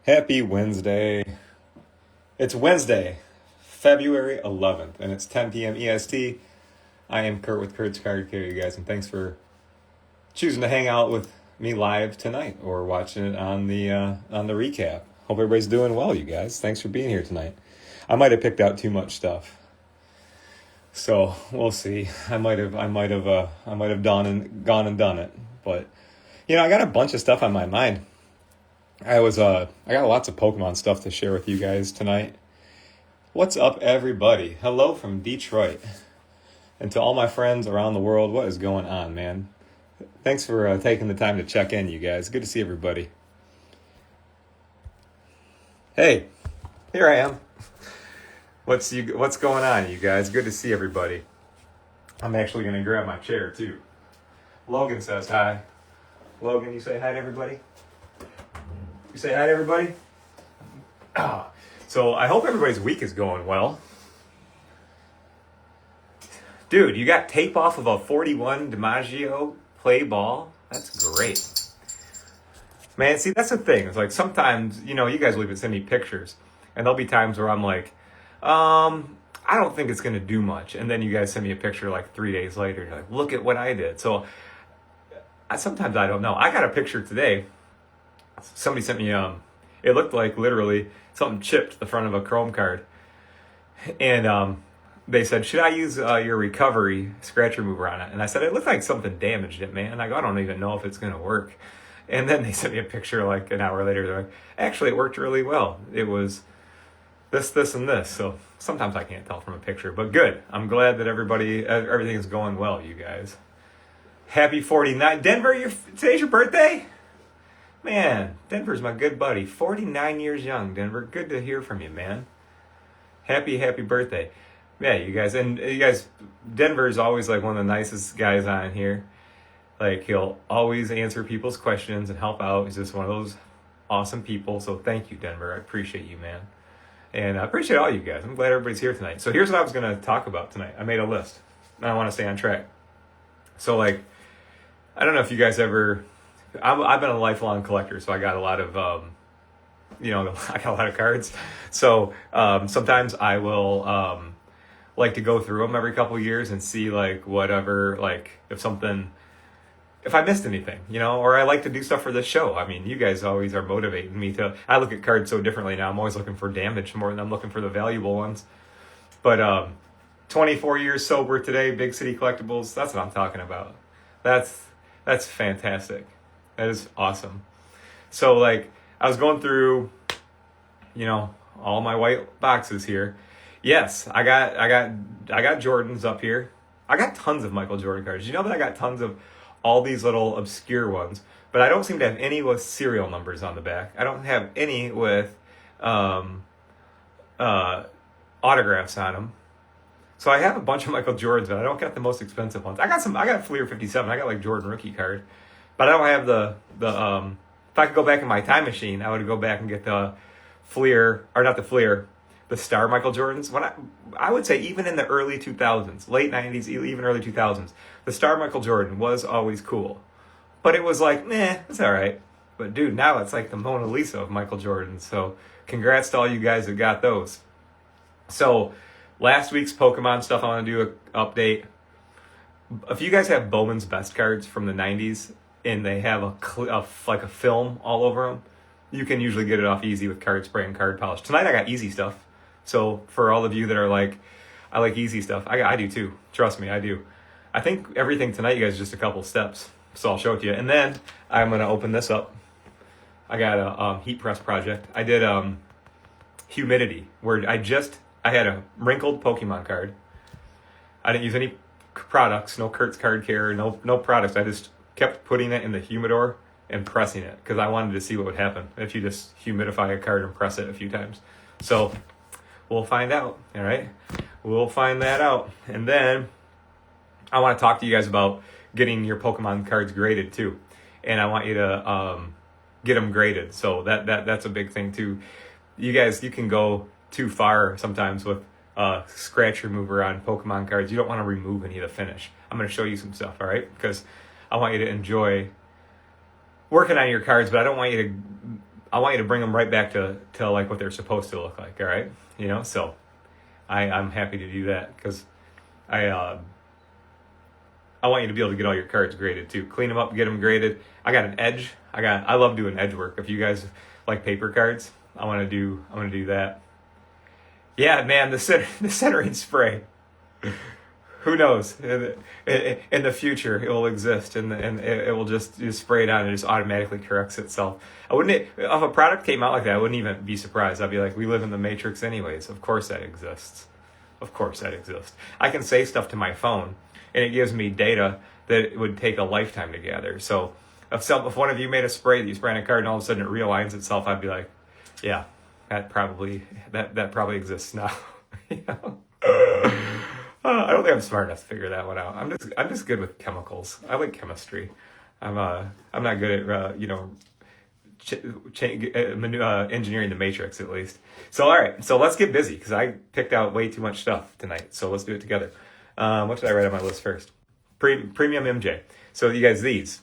Happy Wednesday. It's Wednesday, February 11th, and it's 10 p.m. EST. I am Kurt with Kurt's Card Care, you guys, and thanks for choosing to hang out with me live tonight or watching it on the recap. Hope everybody's doing well, you guys. Thanks for being here tonight. I might have picked out too much stuff, so we'll see. I might have gone and done it, but I got a bunch of stuff on my mind. I got lots of Pokemon stuff to share with you guys tonight. What's up, everybody? Hello from Detroit. And to all my friends around the world, what is going on, man? Thanks for taking the time to check in, you guys. Good to see everybody. Hey, here I am. What's going on, you guys? Good to see everybody. I'm actually going to grab my chair, too. Logan says hi. Logan, you say hi to everybody? You say hi to everybody? So I hope everybody's week is going well. Dude, you got tape off of a 41 DiMaggio play ball? That's great. Man, see, that's the thing. It's like sometimes, you guys will even send me pictures. And there'll be times where I'm like, I don't think it's going to do much. And then you guys send me a picture like 3 days later. You're like, look at what I did. So sometimes I don't know. I got a picture today. Somebody sent me, it looked like literally something chipped the front of a Chrome card. And they said, should I use your recovery scratch remover on it? And I said, it looked like something damaged it, man. Like, I don't even know if it's going to work. And then they sent me a picture like an hour later. They're like, actually, it worked really well. It was this, and this. So sometimes I can't tell from a picture, but good. I'm glad that everything is going well, you guys. Happy 49. Denver, today's your birthday? Man, Denver's my good buddy. 49 years young, Denver. Good to hear from you, man. Happy birthday. Yeah, you guys. And you guys, Denver's always like one of the nicest guys on here. Like, he'll always answer people's questions and help out. He's just one of those awesome people. So thank you, Denver. I appreciate you, man. And I appreciate all you guys. I'm glad everybody's here tonight. So here's what I was going to talk about tonight. I made a list. And I want to stay on track. So, I don't know if you guys ever... I've been a lifelong collector, so I got a lot of, I got a lot of cards. So sometimes I will like to go through them every couple of years and see whatever, if I missed anything, or I like to do stuff for this show. I mean, you guys always are motivating me to. I look at cards so differently now. I'm always looking for damage more than I'm looking for the valuable ones. But 24 years sober today, Big City Collectibles. That's what I'm talking about. That's fantastic. That is awesome. So I was going through, all my white boxes here. Yes, I got Jordans up here. I got tons of Michael Jordan cards. You know that I got tons of all these little obscure ones, but I don't seem to have any with serial numbers on the back. I don't have any with autographs on them. So I have a bunch of Michael Jordans, but I don't got the most expensive ones. I got Fleer 57. I got Jordan rookie card. But I don't have the if I could go back in my time machine, I would go back and get the Fleer, or not the Fleer, the Star Michael Jordans. When I would say even in the early 2000s, late 90s, even early 2000s, the Star Michael Jordan was always cool. But it was like, it's all right. But dude, now it's like the Mona Lisa of Michael Jordan. So congrats to all you guys that got those. So last week's Pokemon stuff, I want to do an update. If you guys have Bowman's Best cards from the 90s, and they have a film all over them, you can usually get it off easy with card spray and card polish. Tonight I got easy stuff. So for all of you that are like, I like easy stuff, I do too. Trust me, I do. I think everything tonight, you guys, is just a couple steps. So I'll show it to you. And then I'm going to open this up. I got a heat press project. I did Humidity, where I had a wrinkled Pokemon card. I didn't use any products, no Kurt's Card Care, no products. I just kept putting it in the humidor and pressing it because I wanted to see what would happen if you just humidify a card and press it a few times. So we'll find out, all right? We'll find that out. And then I want to talk to you guys about getting your Pokemon cards graded too. And I want you to get them graded. So that's a big thing too. You guys, you can go too far sometimes with scratch remover on Pokemon cards. You don't want to remove any of the finish. I'm going to show you some stuff, all right? Because I want you to enjoy working on your cards, but I don't want you to I want you to bring them right back to like what they're supposed to look like. All right, So I'm happy to do that because I want you to be able to get all your cards graded too. Clean them up, get them graded. I got an edge. I love doing edge work. If you guys like paper cards, I want to do that. Yeah, man, the centering spray. Who knows? In the future, it will exist, and it will just spray it on and it just automatically corrects itself. If a product came out like that, I wouldn't even be surprised. I'd be like, we live in the Matrix anyways. Of course that exists. Of course that exists. I can say stuff to my phone, and it gives me data that it would take a lifetime to gather. So if one of you made a spray that you spray on a card and all of a sudden it realigns itself, I'd be like, yeah, that probably exists now. I don't think I'm smart enough to figure that one out. I'm just good with chemicals. I like chemistry. I'm not good at engineering the matrix, at least. So all right, so let's get busy because I picked out way too much stuff tonight. So let's do it together. What should I write on my list first? Premium MJ. So you guys, these.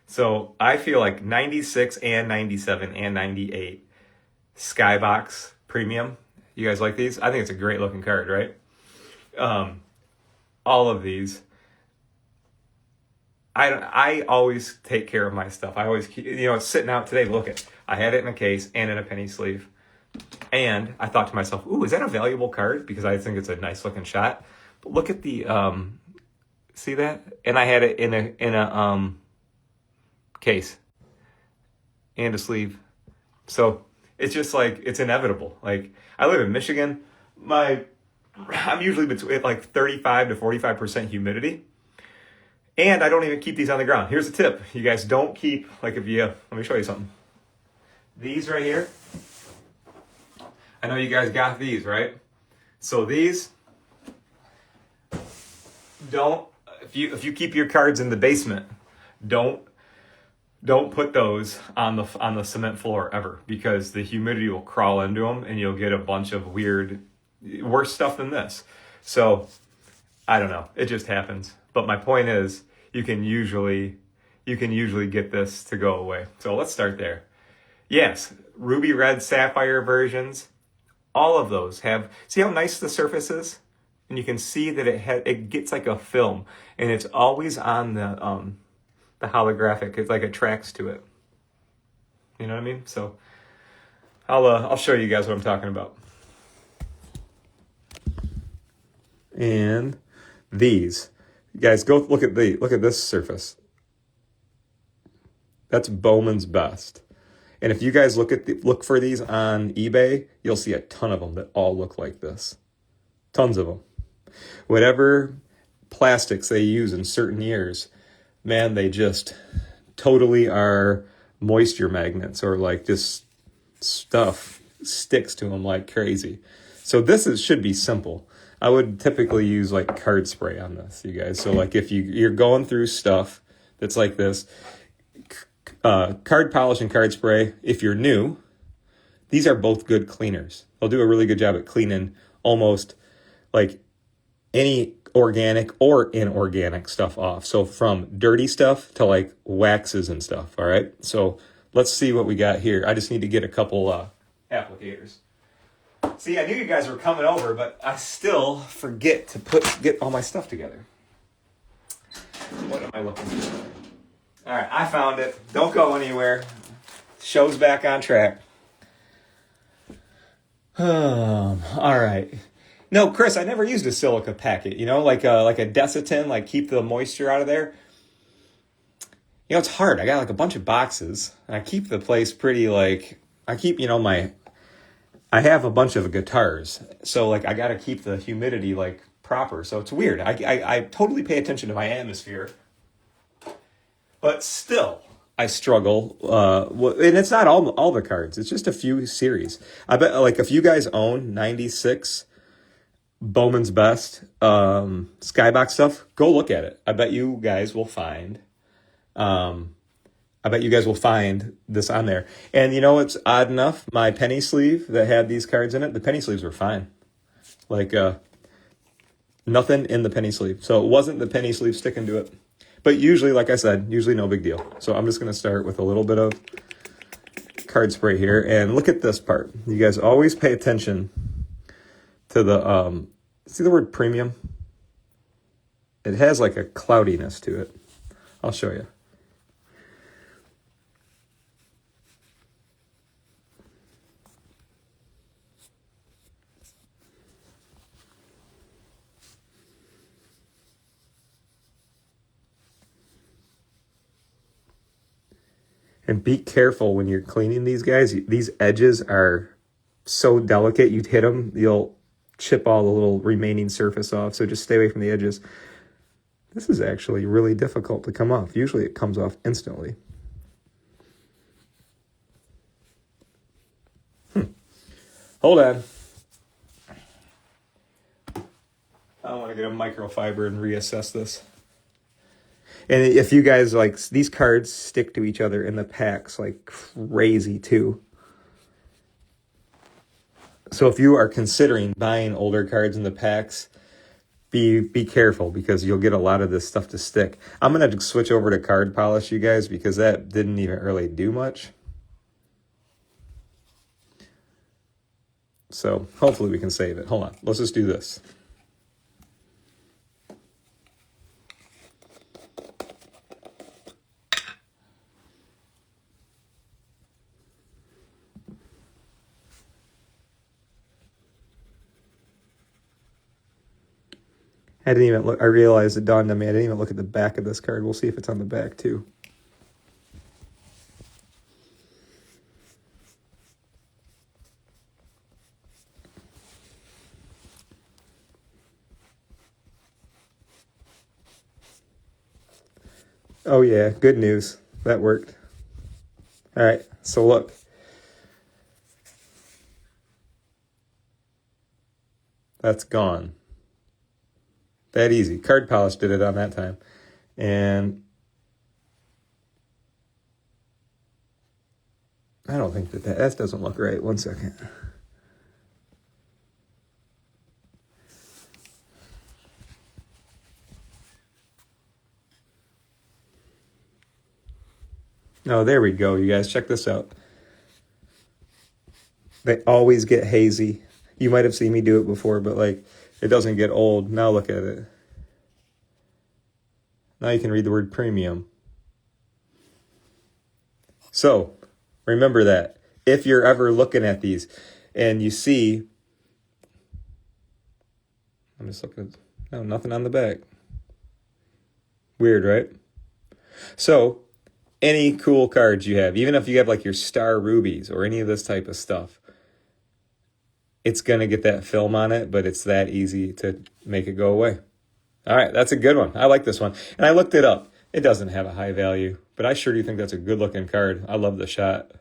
So I feel like 96 and 97 and 98 Skybox Premium. You guys like these? I think it's a great looking card, right? All of these. I always take care of my stuff. I always keep, it's sitting out today. Look at, I had it in a case and in a penny sleeve. And I thought to myself, ooh, is that a valuable card? Because I think it's a nice looking shot. But look at the, see that? And I had it in a case and a sleeve. So it's just like, it's inevitable. Like, I live in Michigan. I'm usually between like 35 to 45% humidity. And I don't even keep these on the ground. Here's a tip. You guys don't keep, let me show you something. These right here. I know you guys got these, right? So these, if you keep your cards in the basement, don't put those on the cement floor ever, because the humidity will crawl into them and you'll get a bunch of worse stuff than this. So I don't know. It just happens. But my point is, you can usually get this to go away. So let's start there. Yes, ruby red sapphire versions. All of those see how nice the surface is? And you can see that it gets like a film, and it's always on the holographic. It's like it tracks to it. You know what I mean? So I'll show you guys what I'm talking about. And these, you guys, go look at this surface. That's Bowman's Best. And if you guys look for these on eBay, you'll see a ton of them that all look like this. Tons of them. Whatever plastics they use in certain years, man, they just totally are moisture magnets, or like just stuff sticks to them like crazy. So should be simple. I would typically use like card spray on this, you guys. So like if you're going through stuff that's like this, card polish and card spray, if you're new, these are both good cleaners. They'll do a really good job at cleaning almost like any organic or inorganic stuff off. So from dirty stuff to like waxes and stuff. All right. So let's see what we got here. I just need to get a couple applicators. See, I knew you guys were coming over, but I still forget to get all my stuff together. What am I looking for? All right, I found it. Don't go anywhere. Show's back on track. All right. No, Chris, I never used a silica packet. Like a Desitin, like keep the moisture out of there. It's hard. I got like a bunch of boxes. I keep the place pretty I have a bunch of guitars, so like I got to keep the humidity like proper. So it's weird. I totally pay attention to my atmosphere, but still I struggle. And it's not all the cards. It's just a few series. I bet like if you guys own 96 Bowman's Best Skybox stuff, go look at it. I bet you guys will find. This on there. And it's odd enough, my penny sleeve that had these cards in it, the penny sleeves were fine. Like, nothing in the penny sleeve. So it wasn't the penny sleeve sticking to it. But usually, like I said, usually no big deal. So I'm just going to start with a little bit of card spray here. And look at this part. You guys always pay attention to the, see the word premium? It has like a cloudiness to it. I'll show you. And be careful when you're cleaning these guys. These edges are so delicate. You'd hit them, you'll chip all the little remaining surface off. So just stay away from the edges. This is actually really difficult to come off. Usually it comes off instantly. Hold on. I want to get a microfiber and reassess this. And if you guys like, these cards stick to each other in the packs like crazy too. So if you are considering buying older cards in the packs, be careful because you'll get a lot of this stuff to stick. I'm going to switch over to card polish, you guys, because that didn't even really do much. So hopefully we can save it. Hold on. Let's just do this. I didn't even look. I realized it dawned on me. I didn't even look at the back of this card. We'll see if it's on the back too. Oh yeah, good news. That worked. All right, so look. That's gone. That easy. Card polish did it on that time. And I don't think that doesn't look right. One second. Oh, there we go, you guys. Check this out. They always get hazy. You might have seen me do it before, but like it doesn't get old. Now look at it. Now you can read the word premium. So remember that. If you're ever looking at these and you see, I'm just looking at, no, nothing on the back. Weird, right? So any cool cards you have, even if you have like your star rubies or any of this type of stuff, it's going to get that film on it, but it's that easy to make it go away. All right, that's a good one. I like this one. And I looked it up. It doesn't have a high value, but I sure do think that's a good-looking card. I love the shot.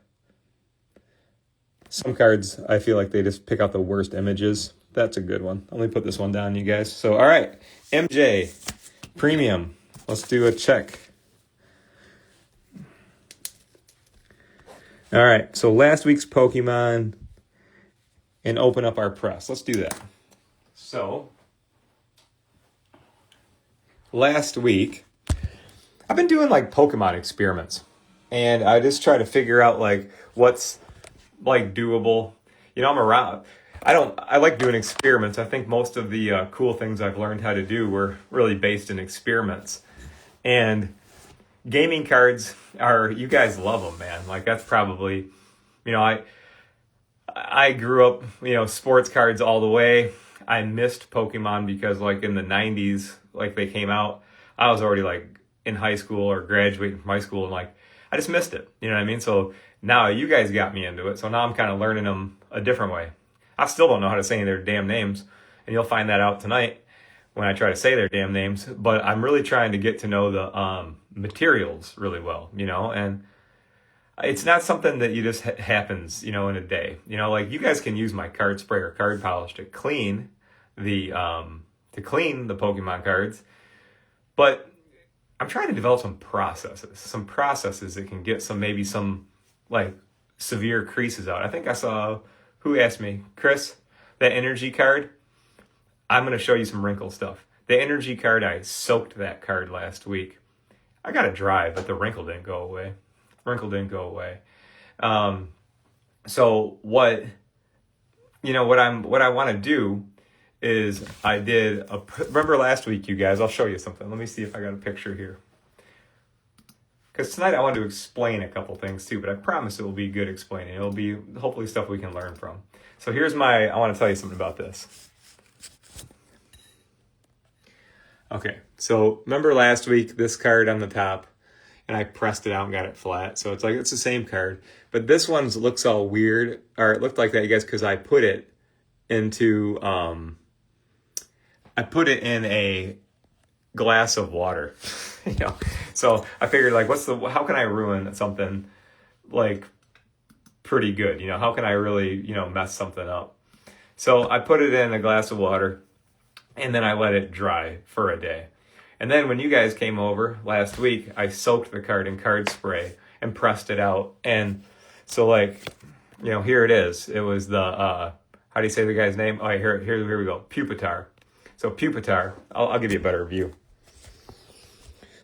Some cards, I feel like they just pick out the worst images. That's a good one. Let me put this one down, you guys. So, all right, MJ, premium. Let's do a check. All right, so last week's Pokemon and open up our press. Let's do that. So, last week, I've been doing like Pokemon experiments. And I just try to figure out like what's like doable. You know, I like doing experiments. I think most of the cool things I've learned how to do were really based in experiments. And gaming cards you guys love them, man. Like that's probably, you know, I grew up, sports cards all the way. I missed Pokemon because like in the 90s, like they came out, I was already like in high school or graduating from high school and like, I just missed it. You know what I mean? So now you guys got me into it. So now I'm kind of learning them a different way. I still don't know how to say their damn names. And you'll find that out tonight when I try to say their damn names. But I'm really trying to get to know the materials really well, and it's not something that you just happens, in a day. Like you guys can use my card spray or card polish to clean the Pokemon cards, but I'm trying to develop some processes that can get some like severe creases out. I think I saw, who asked me? Chris, that energy card. I'm going to show you some wrinkle stuff. The energy card, I soaked that card last week I got it dry, but the wrinkle didn't go away. Wrinkle didn't go away. So what I want to do is remember last week, you guys, I'll show you something. Let me see if I got a picture here. Because tonight I want to explain a couple things too, but I promise it will be good explaining. It'll be hopefully stuff we can learn from. So I want to tell you something about this. Okay, so remember last week, this card on the top, and I pressed it out and got it flat. So it's the same card. But this one looks all weird, or it looked like that, you guys, because I put it into, I put it in a glass of water, So I figured, how can I ruin something, pretty good? How can I really, mess something up? So I put it in a glass of water, and then I let it dry for a day. And then when you guys came over last week, I soaked the card in card spray and pressed it out. And so here it is. It was the, how do you say the guy's name? Oh, here we go. Pupitar. So Pupitar, I'll give you a better view.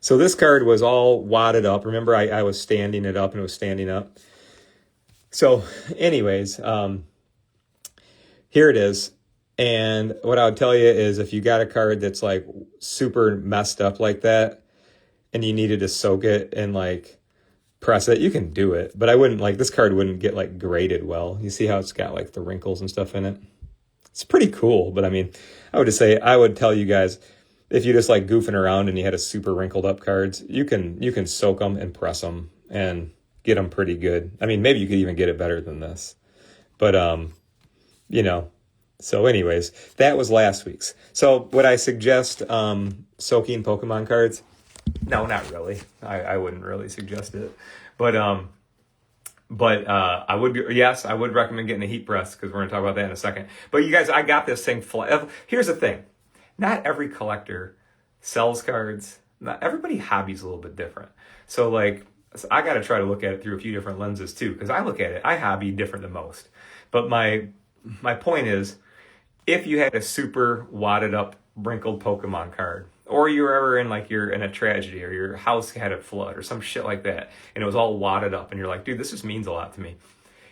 So this card was all wadded up. Remember, I was standing it up and it was standing up. So anyways, here it is. And what I would tell you is if you got a card that's super messed up like that and you needed to soak it and press it, you can do it. But I wouldn't this card wouldn't get graded well. You see how it's got the wrinkles and stuff in it? It's pretty cool. But I mean, I would tell you guys, if you just goofing around and you had a super wrinkled up cards, you can soak them and press them and get them pretty good. I mean, maybe you could even get it better than this. But, so anyways, that was last week's. So would I suggest soaking Pokemon cards? No, not really. I wouldn't really suggest it. But I would recommend getting a heat press because we're going to talk about that in a second. But you guys, I got this thing flat. Here's the thing. Not every collector sells cards. Not everybody hobby's a little bit different. So I got to try to look at it through a few different lenses too, because I look at it, I hobby different than most. But my point is, if you had a super wadded up, wrinkled Pokemon card, or you were ever in you're in a tragedy, or your house had a flood, or some shit like that, and it was all wadded up, and you're like, dude, this just means a lot to me.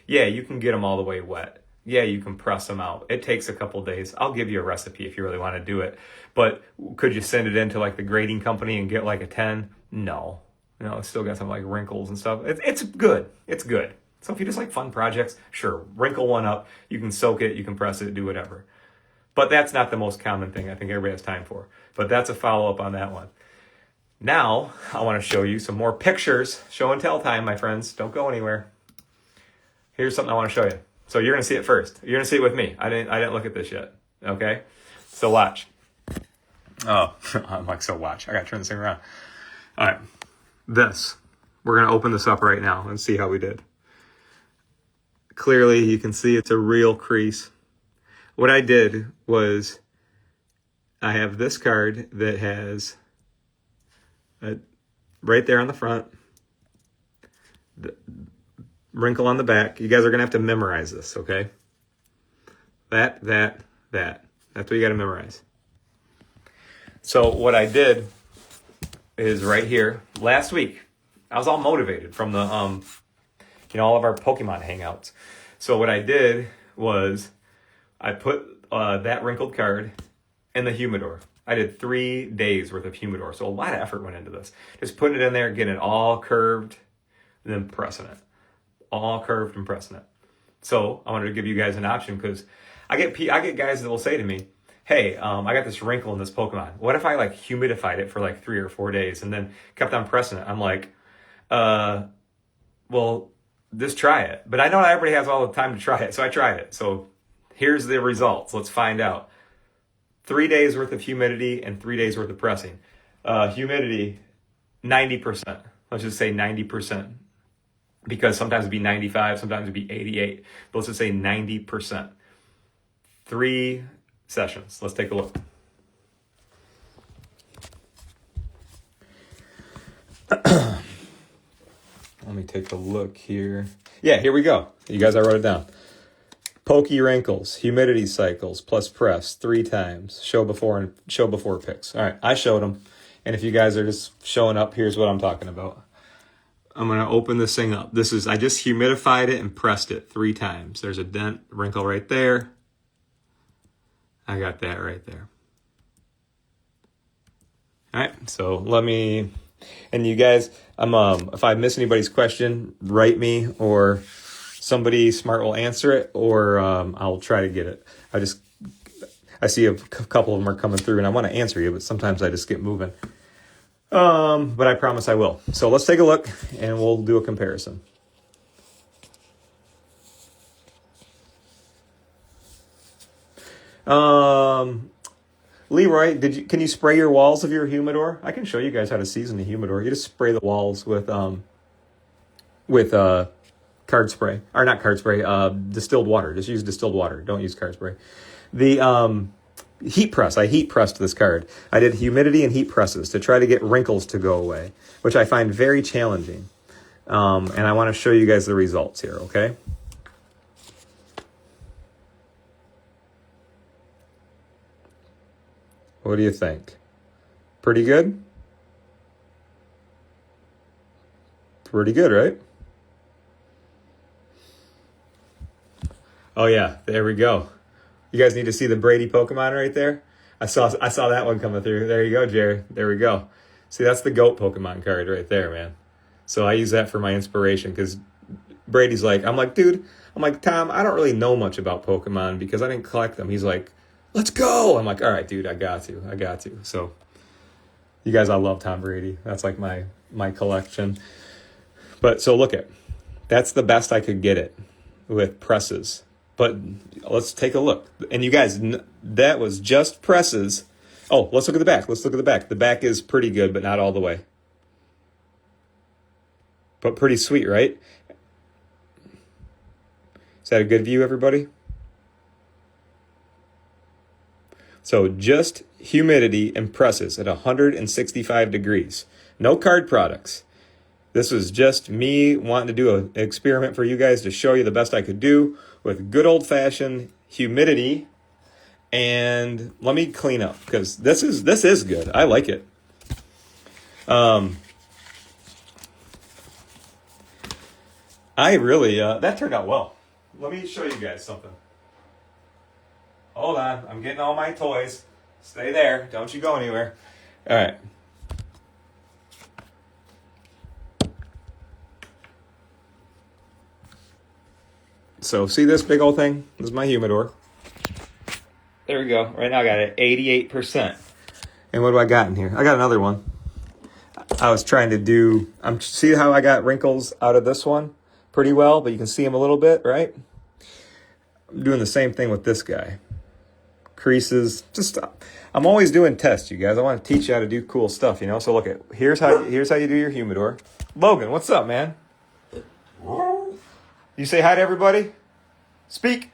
Yeah, you can get them all the way wet. Yeah, you can press them out. It takes a couple days. I'll give you a recipe if you really want to do it. But could you send it into the grading company and get a 10? No, it's still got some wrinkles and stuff. It's good. It's good. So if you just like fun projects, sure, wrinkle one up. You can soak it, you can press it, do whatever. But that's not the most common thing I think everybody has time for. But that's a follow-up on that one. Now, I want to show you some more pictures. Show and tell time, my friends. Don't go anywhere. Here's something I want to show you. So you're going to see it first. You're going to see it with me. I didn't look at this yet. Okay? So watch. Oh, I'm so watch. I got to turn this thing around. All right. We're going to open this up right now and see how we did. Clearly, you can see it's a real crease. What I did was I have this card that has right there on the front, the wrinkle on the back. You guys are going to have to memorize this, okay? That. That's what you got to memorize. So what I did is right here, last week, I was all motivated from the, all of our Pokemon hangouts. So what I did was I put that wrinkled card in the humidor. I did 3 days worth of humidor. So a lot of effort went into this. Just putting it in there, getting it all curved, and then pressing it. All curved and pressing it. So I wanted to give you guys an option because I get guys that will say to me, hey, I got this wrinkle in this Pokemon. What if I humidified it for 3 or 4 days and then kept on pressing it? I'm like, well, just try it. But I know not everybody has all the time to try it. So I tried it. So here's the results. Let's find out. 3 days worth of humidity and 3 days worth of pressing. Humidity, 90%. Let's just say 90%. Because sometimes it'd be 95, sometimes it'd be 88. But let's just say 90%. 3 sessions. Let's take a look. Let me take a look here. Yeah, here we go. You guys, I wrote it down. Pokey wrinkles, humidity cycles, plus press 3 times. Show before pics. All right, I showed them. And if you guys are just showing up, here's what I'm talking about. I'm going to open this thing up. I just humidified it and pressed it 3 times. There's a dent, wrinkle right there. I got that right there. All right, so and you guys, if I miss anybody's question, write me, or somebody smart will answer it, or I'll try to get it. I see a couple of them are coming through, and I want to answer you, but sometimes I just get moving. But I promise I will. So let's take a look, and we'll do a comparison. Leroy, can you spray your walls of your humidor? I can show you guys how to season the humidor. You just spray the walls with card spray, or not card spray, distilled water. Just use distilled water. Don't use card spray. The heat press. I heat pressed this card. I did humidity and heat presses to try to get wrinkles to go away, which I find very challenging. And I want to show you guys the results here. Okay. What do you think? Pretty good? Pretty good, right? Oh yeah, there we go. You guys need to see the Brady Pokemon right there. I saw that one coming through. There you go, Jerry. There we go. See, that's the GOAT Pokemon card right there, man. So I use that for my inspiration because Brady's like, dude, Tom, I don't really know much about Pokemon because I didn't collect them. He's like, let's go. I'm like, all right, dude, I got to. So you guys, I love Tom Brady. That's like my collection. But so that's the best I could get it with presses. But let's take a look. And you guys, that was just presses. Oh, let's look at the back. The back is pretty good, but not all the way. But pretty sweet, right? Is that a good view, everybody? So just humidity and presses at 165 degrees. No card products. This was just me wanting to do an experiment for you guys to show you the best I could do with good old-fashioned humidity. And let me clean up because this is good. I like it. I really that turned out well. Let me show you guys something. Hold on, I'm getting all my toys. Stay there. Don't you go anywhere. All right. So see this big old thing? This is my humidor. There we go. Right now I got it 88%. And what do I got in here? I got another one. I was trying to see how I got wrinkles out of this one pretty well, but you can see them a little bit, right? I'm doing the same thing with this guy. Creases, I'm always doing tests, you guys. I want to teach you how to do cool stuff, So here's how you do your humidor. Logan, what's up, man? You say hi to everybody? Speak.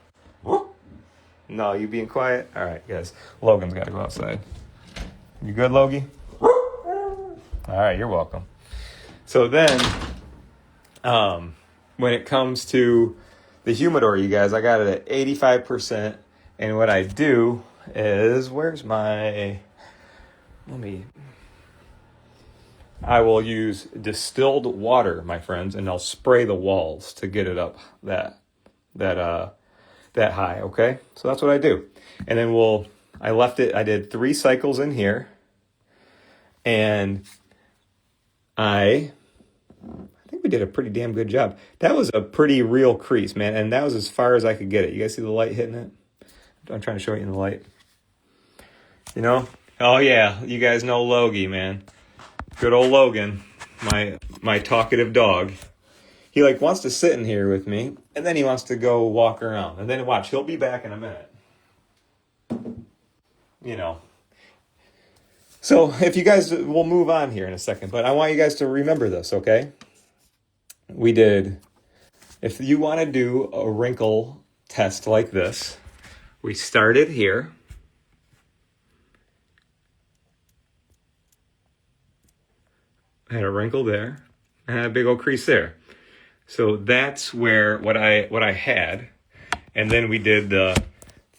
No, you being quiet? All right, guys. Logan's got to go outside. You good, Logie? All right, you're welcome. So then, when it comes to the humidor, you guys, I got it at 85%. And what I do is, I will use distilled water, my friends, and I'll spray the walls to get it up that high, okay? So that's what I do. And then I did 3 cycles in here, and I think we did a pretty damn good job. That was a pretty real crease, man, and that was as far as I could get it. You guys see the light hitting it? I'm trying to show you in the light. Oh yeah, you guys know Logie, man. Good old Logan, my talkative dog. He wants to sit in here with me, and then he wants to go walk around. And then watch, he'll be back in a minute. So if you guys, we'll move on here in a second, but I want you guys to remember this, okay? If you want to do a wrinkle test like this, we started here. I had a wrinkle there, and I had a big old crease there. So that's where what I had. And then we did the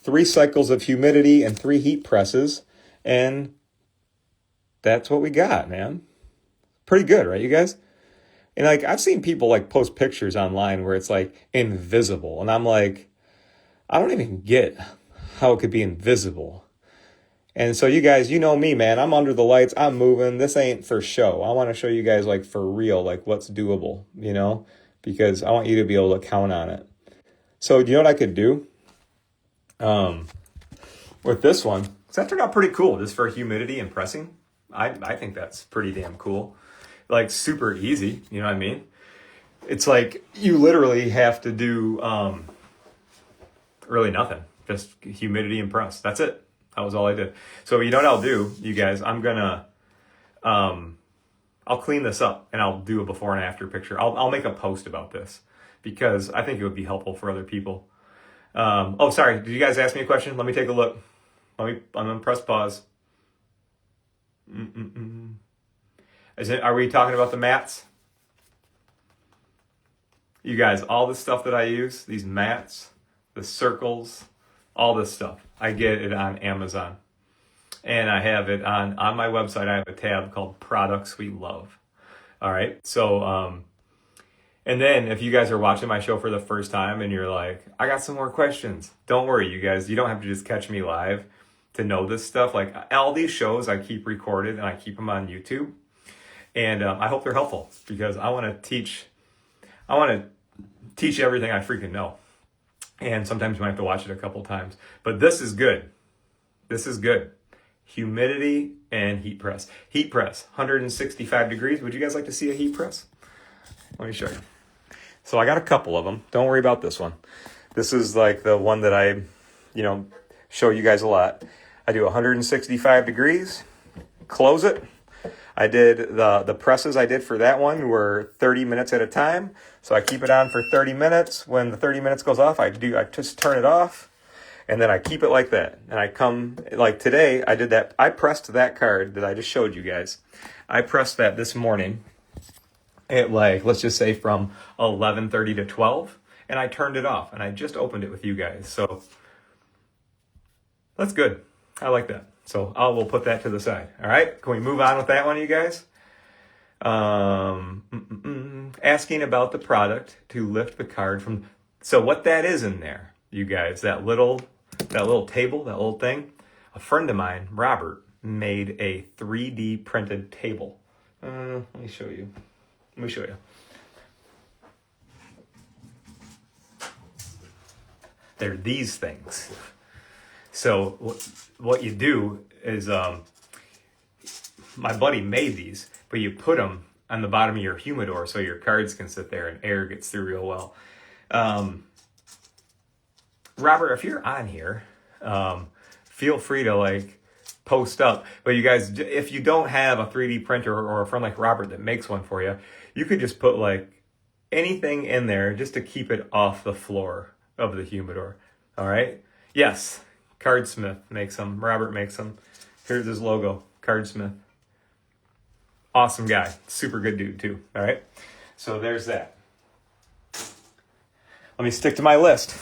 3 cycles of humidity and 3 heat presses, and that's what we got, man. Pretty good, right, you guys? And like I've seen people like post pictures online where it's like invisible, and I'm like, I don't even get how it could be invisible. And so you guys, you know me, man. I'm under the lights. I'm moving. This ain't for show. I want to show you guys like for real, like what's doable, because I want you to be able to count on it. So you know what I could do with this one? Because that turned out pretty cool just for humidity and pressing. I think that's pretty damn cool. Like super easy, you know what I mean? It's like you literally have to do really nothing. Just humidity and press. That's it. That was all I did. So you know what I'll do, you guys? I'm gonna, I'll clean this up and I'll do a before and after picture. I'll make a post about this because I think it would be helpful for other people. Oh, sorry. Did you guys ask me a question? Let me take a look. I'm gonna press pause. Are we talking about the mats? You guys, all the stuff that I use, these mats, the circles, all this stuff, I get it on Amazon. And I have it on my website. I have a tab called Products We Love. All right. So, and then if you guys are watching my show for the first time and you're like, I got some more questions. Don't worry, you guys. You don't have to just catch me live to know this stuff. Like all these shows I keep recorded and I keep them on YouTube. And I hope they're helpful because I want to teach everything I freaking know. And sometimes you might have to watch it a couple times. But this is good. This is good. Humidity and heat press. Heat press, 165 degrees. Would you guys like to see a heat press? Let me show you. So I got a couple of them. Don't worry about this one. This is like the one that I, show you guys a lot. I do 165 degrees, close it. I did the presses I did for that one were 30 minutes at a time. So I keep it on for 30 minutes. When the 30 minutes goes off, I just turn it off and then I keep it like that. And I come, like today, I did that. I pressed that card that I just showed you guys. I pressed that this morning at let's just say from 11:30 to 12. And I turned it off and I just opened it with you guys. So that's good. I like that. So we'll put that to the side. All right. Can we move on with that one, you guys? Asking about the product to lift the card from. So what that is in there, you guys, that little table, that little thing, a friend of mine, Robert, made a 3D printed table. Let me show you. They're these things. So what you do is, my buddy made these, but you put them on the bottom of your humidor so your cards can sit there and air gets through real well. Robert, if you're on here, feel free to post up. But you guys, if you don't have a 3D printer or a friend like Robert that makes one for you, you could just put anything in there just to keep it off the floor of the humidor. All right? Yes. Cardsmith makes them. Robert makes them. Here's his logo, Cardsmith. Awesome guy. Super good dude, too. All right? So there's that. Let me stick to my list.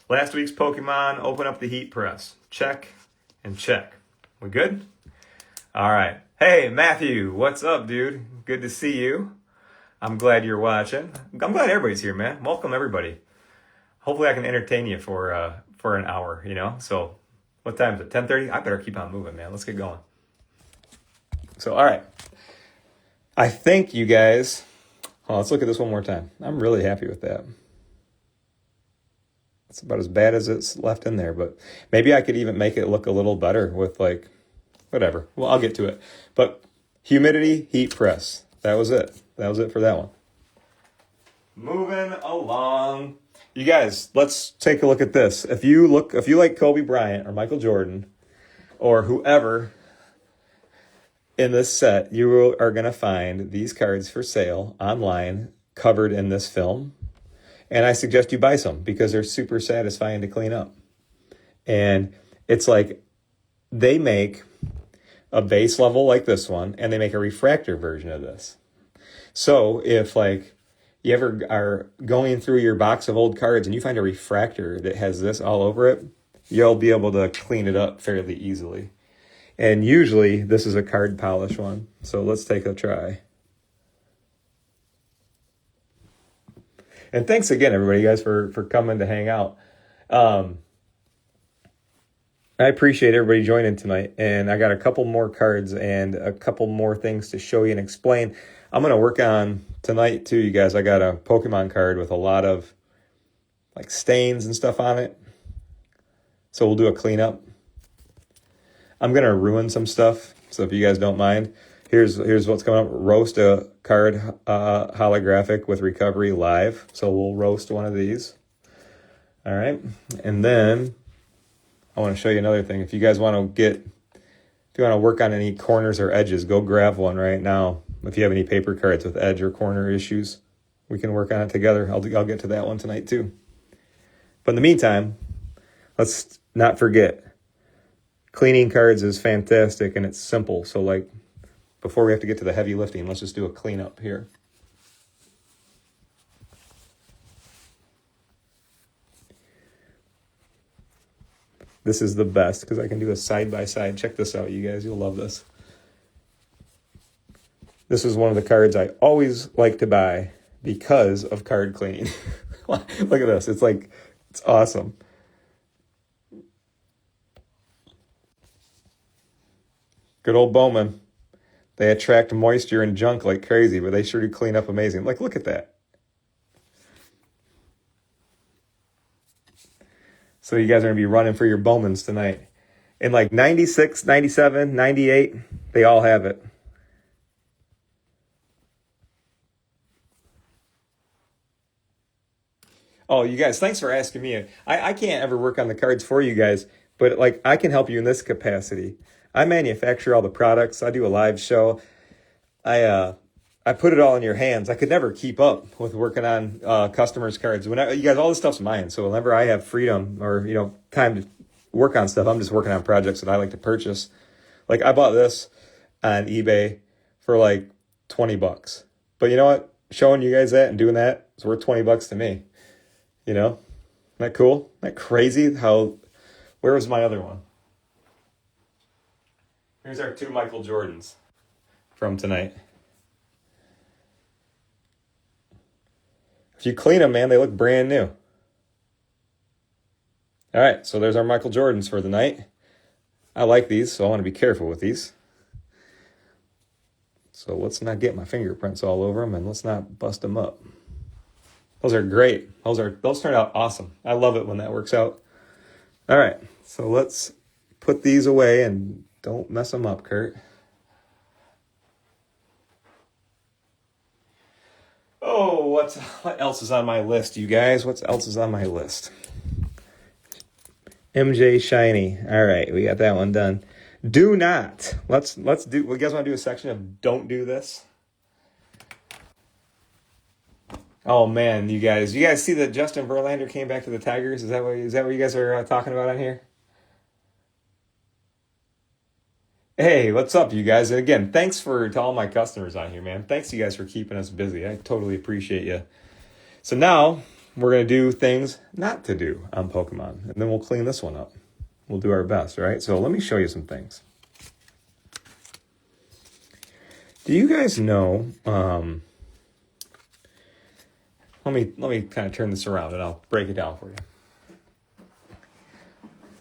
Last week's Pokemon, open up the heat press. Check and check. We good? All right. Hey, Matthew, what's up, dude? Good to see you. I'm glad you're watching. I'm glad everybody's here, man. Welcome, everybody. Hopefully I can entertain you for an hour, So what time is it? 10:30? I better keep on moving, man. Let's get going. So, all right. I think you guys, let's look at this one more time. I'm really happy with that. It's about as bad as it's left in there, but maybe I could even make it look a little better with whatever. Well, I'll get to it. But humidity, heat press. That was it. That was it for that one. Moving along. You guys, let's take a look at this. If you like Kobe Bryant or Michael Jordan or whoever in this set, you are going to find these cards for sale online covered in this film. And I suggest you buy some because they're super satisfying to clean up. And it's they make a base level like this one and they make a refractor version of this. So if you ever are going through your box of old cards and you find a refractor that has this all over it, you'll be able to clean it up fairly easily. And usually this is a card polish one. So let's take a try. And thanks again, everybody, you guys, for coming to hang out. I appreciate everybody joining tonight. And I got a couple more cards and a couple more things to show you and explain. I'm going to work on tonight, too, you guys. I got a Pokemon card with a lot of like stains and stuff on it. So we'll do a cleanup. I'm going to ruin some stuff. So if you guys don't mind, here's what's coming up. Roast a card holographic with recovery live. So we'll roast one of these. All right. And then I want to show you another thing. If you guys want to work on any corners or edges, go grab one right now. If you have any paper cards with edge or corner issues, we can work on it together. I'll get to that one tonight too. But in the meantime, let's not forget, cleaning cards is fantastic and it's simple. So like before we have to get to the heavy lifting, let's just do a cleanup here. This is the best because I can do a side-by-side. Check this out, you guys. You'll love this. This is one of the cards I always like to buy because of card cleaning. Look at this. It's awesome. Good old Bowman. They attract moisture and junk like crazy, but they sure do clean up amazing. Like, look at that. So you guys are going to be running for your Bowmans tonight. In like 96, 97, 98, they all have it. Oh, you guys, thanks for asking me. I can't ever work on the cards for you guys, but like I can help you in this capacity. I manufacture all the products. I do a live show. I put it all in your hands. I could never keep up with working on customers' cards. Whenever you guys, all this stuff's mine. So whenever I have freedom or time to work on stuff, I'm just working on projects that I like to purchase. Like I bought this on eBay for like $20. But you know what? Showing you guys that and doing that is worth $20 to me. Isn't that cool? Isn't that crazy? Where was my other one? Here's our 2 Michael Jordans from tonight. If you clean them, man, they look brand new. All right, so there's our Michael Jordans for the night. I like these, so I want to be careful with these. So let's not get my fingerprints all over them, and let's not bust them up. Those are great. Those turned out awesome. I love it when that works out. All right, so let's put these away and don't mess them up, Kurt. Oh, what else is on my list, you guys? What else is on my list? MJ Shiny. All right, we got that one done. Do not. Let's do. You guys want to do a section of don't do this? Oh man, you guys see that Justin Verlander came back to the Tigers? Is that what you guys are talking about on here? Hey, what's up, you guys? And again, thanks to all my customers on here, man. Thanks, you guys, for keeping us busy. I totally appreciate you. So now we're going to do things not to do on Pokemon, and then we'll clean this one up. We'll do our best, all right? So let me show you some things. Do you guys know, let me kind of turn this around, and I'll break it down for you.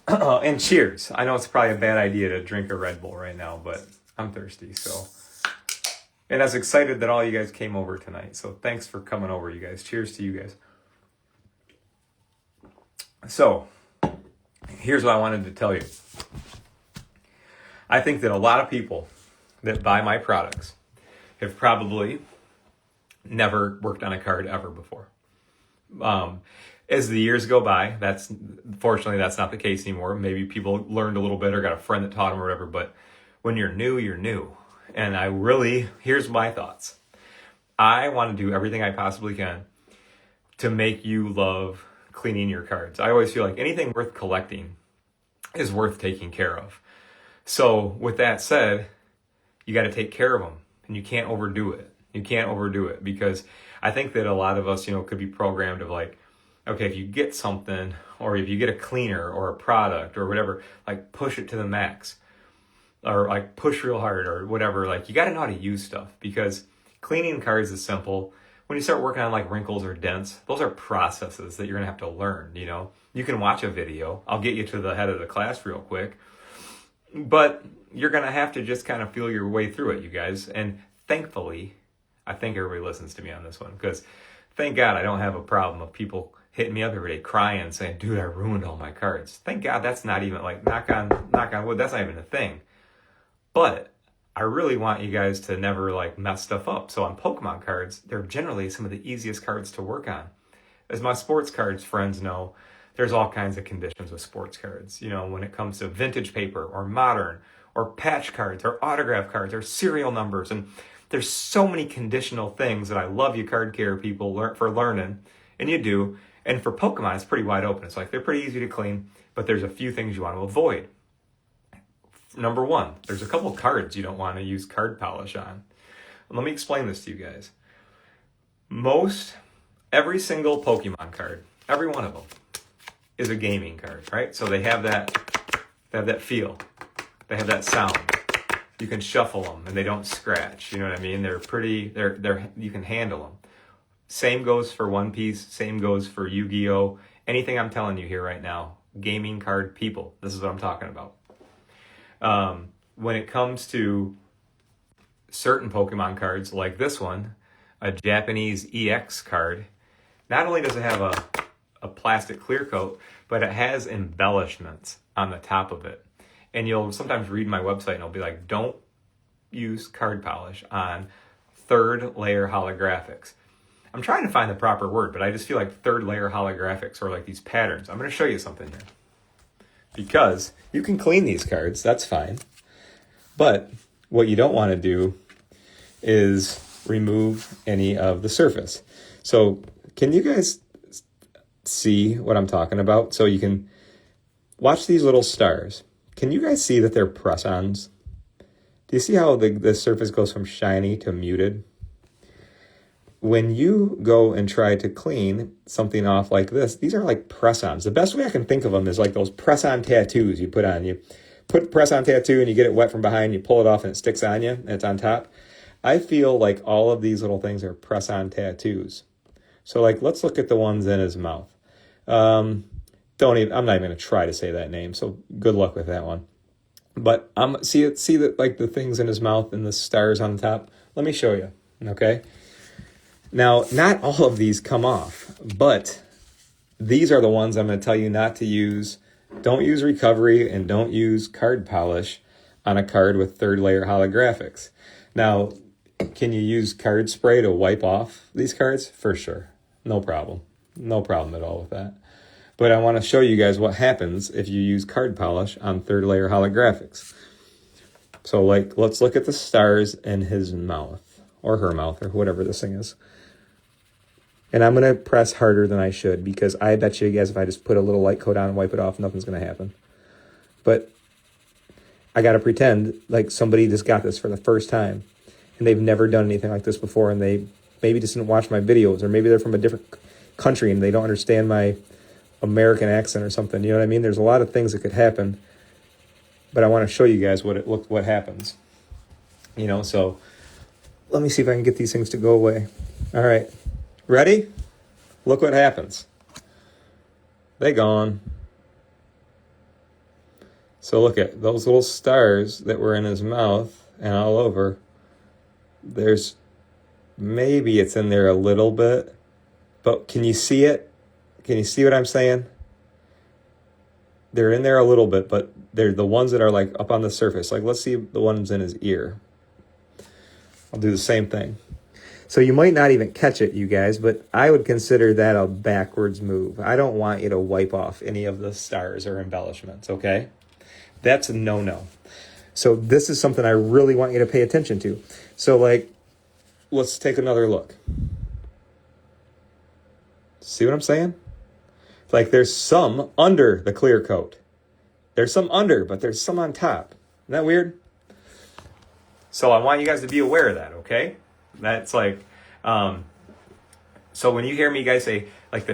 And cheers. I know it's probably a bad idea to drink a Red Bull right now, but I'm thirsty, so. And I was excited that all you guys came over tonight, so thanks for coming over, you guys. Cheers to you guys. So, here's what I wanted to tell you. I think that a lot of people that buy my products have probably never worked on a card ever before. As the years go by, fortunately that's not the case anymore. Maybe people learned a little bit or got a friend that taught them or whatever, but when you're new, you're new. And here's my thoughts. I want to do everything I possibly can to make you love cleaning your cards. I always feel like anything worth collecting is worth taking care of. So with that said, you got to take care of them and you can't overdo it. You can't overdo it because I think that a lot of us, could be programmed of like, okay, if you get something or if you get a cleaner or a product or whatever, like push it to the max. or like push real hard or whatever. Like you got to know how to use stuff, because cleaning cards is simple. When you start working on like wrinkles or dents, those are processes that you're gonna have to learn. You can watch a video. I'll get you to the head of the class real quick, but you're gonna have to just kind of feel your way through it, you guys. And thankfully, I think everybody listens to me on this one, because thank God I don't have a problem of people hitting me up every day crying saying, dude, I ruined all my cards. Thank God that's not even, like, knock on wood, that's not even a thing. But I really want you guys to never like mess stuff up. So on Pokemon cards, they're generally some of the easiest cards to work on. As my sports cards friends know, there's all kinds of conditions with sports cards. When it comes to vintage paper or modern or patch cards or autograph cards or serial numbers. And there's so many conditional things that I love you card care people for learning, and you do. And for Pokemon, it's pretty wide open. It's like they're pretty easy to clean, but there's a few things you want to avoid. Number one, there's a couple cards you don't want to use card polish on. Let me explain this to you guys. Every single Pokemon card, every one of them, is a gaming card, right? So they have that feel. They have that sound. You can shuffle them and they don't scratch. You know what I mean? You can handle them. Same goes for One Piece. Same goes for Yu-Gi-Oh! Anything I'm telling you here right now, gaming card people, this is what I'm talking about. When it comes to certain Pokemon cards, like this one, a Japanese EX card, not only does it have a plastic clear coat, but it has embellishments on the top of it. And you'll sometimes read my website and it'll be like, don't use card polish on third layer holographics. I'm trying to find the proper word, but I just feel like third layer holographics, or like these patterns. I'm going to show you something here. Because you can clean these cards, that's fine. But what you don't want to do is remove any of the surface. So can you guys see what I'm talking about? So you can watch these little stars. Can you guys see that they're press-ons? Do you see how the surface goes from shiny to muted? When you go and try to clean something off like this, these are like press-ons. The best way I can think of them is like those press-on tattoos you put on. You put press-on tattoo and you get it wet from behind, you pull it off and it sticks on you and it's on top. I feel like all of these little things are press-on tattoos. So like, let's look at the ones in his mouth. I'm not even going to try to say that name, so good luck with that one. But see that, like, the things in his mouth and the stars on top. Let me show you, okay? Now, not all of these come off, but these are the ones I'm going to tell you not to use. Don't use recovery and don't use card polish on a card with third layer holographics. Now, can you use card spray to wipe off these cards? For sure. No problem. No problem at all with that. But I want to show you guys what happens if you use card polish on third layer holographics. So like, let's look at the stars in his mouth or her mouth or whatever this thing is. And I'm going to press harder than I should, because I bet you guys if I just put a little light coat on and wipe it off, nothing's going to happen. But I got to pretend like somebody just got this for the first time and they've never done anything like this before, and they maybe just didn't watch my videos, or maybe they're from a different country and they don't understand my American accent or something. You know what I mean? There's a lot of things that could happen, but I want to show you guys what happens. So let me see if I can get these things to go away. All right. Ready? Look what happens. They gone. So look at those little stars that were in his mouth and all over. Maybe it's in there a little bit, but can you see it? Can you see what I'm saying? They're in there a little bit, but they're the ones that are like up on the surface. Like, let's see the ones in his ear. I'll do the same thing. So you might not even catch it, you guys, but I would consider that a backwards move. I don't want you to wipe off any of the stars or embellishments, okay? That's a no-no. So this is something I really want you to pay attention to. So, like, let's take another look. See what I'm saying? Like, there's some under the clear coat. There's some under, but there's some on top. Isn't that weird? So I want you guys to be aware of that, okay? That's like, so when you hear me guys say, like, the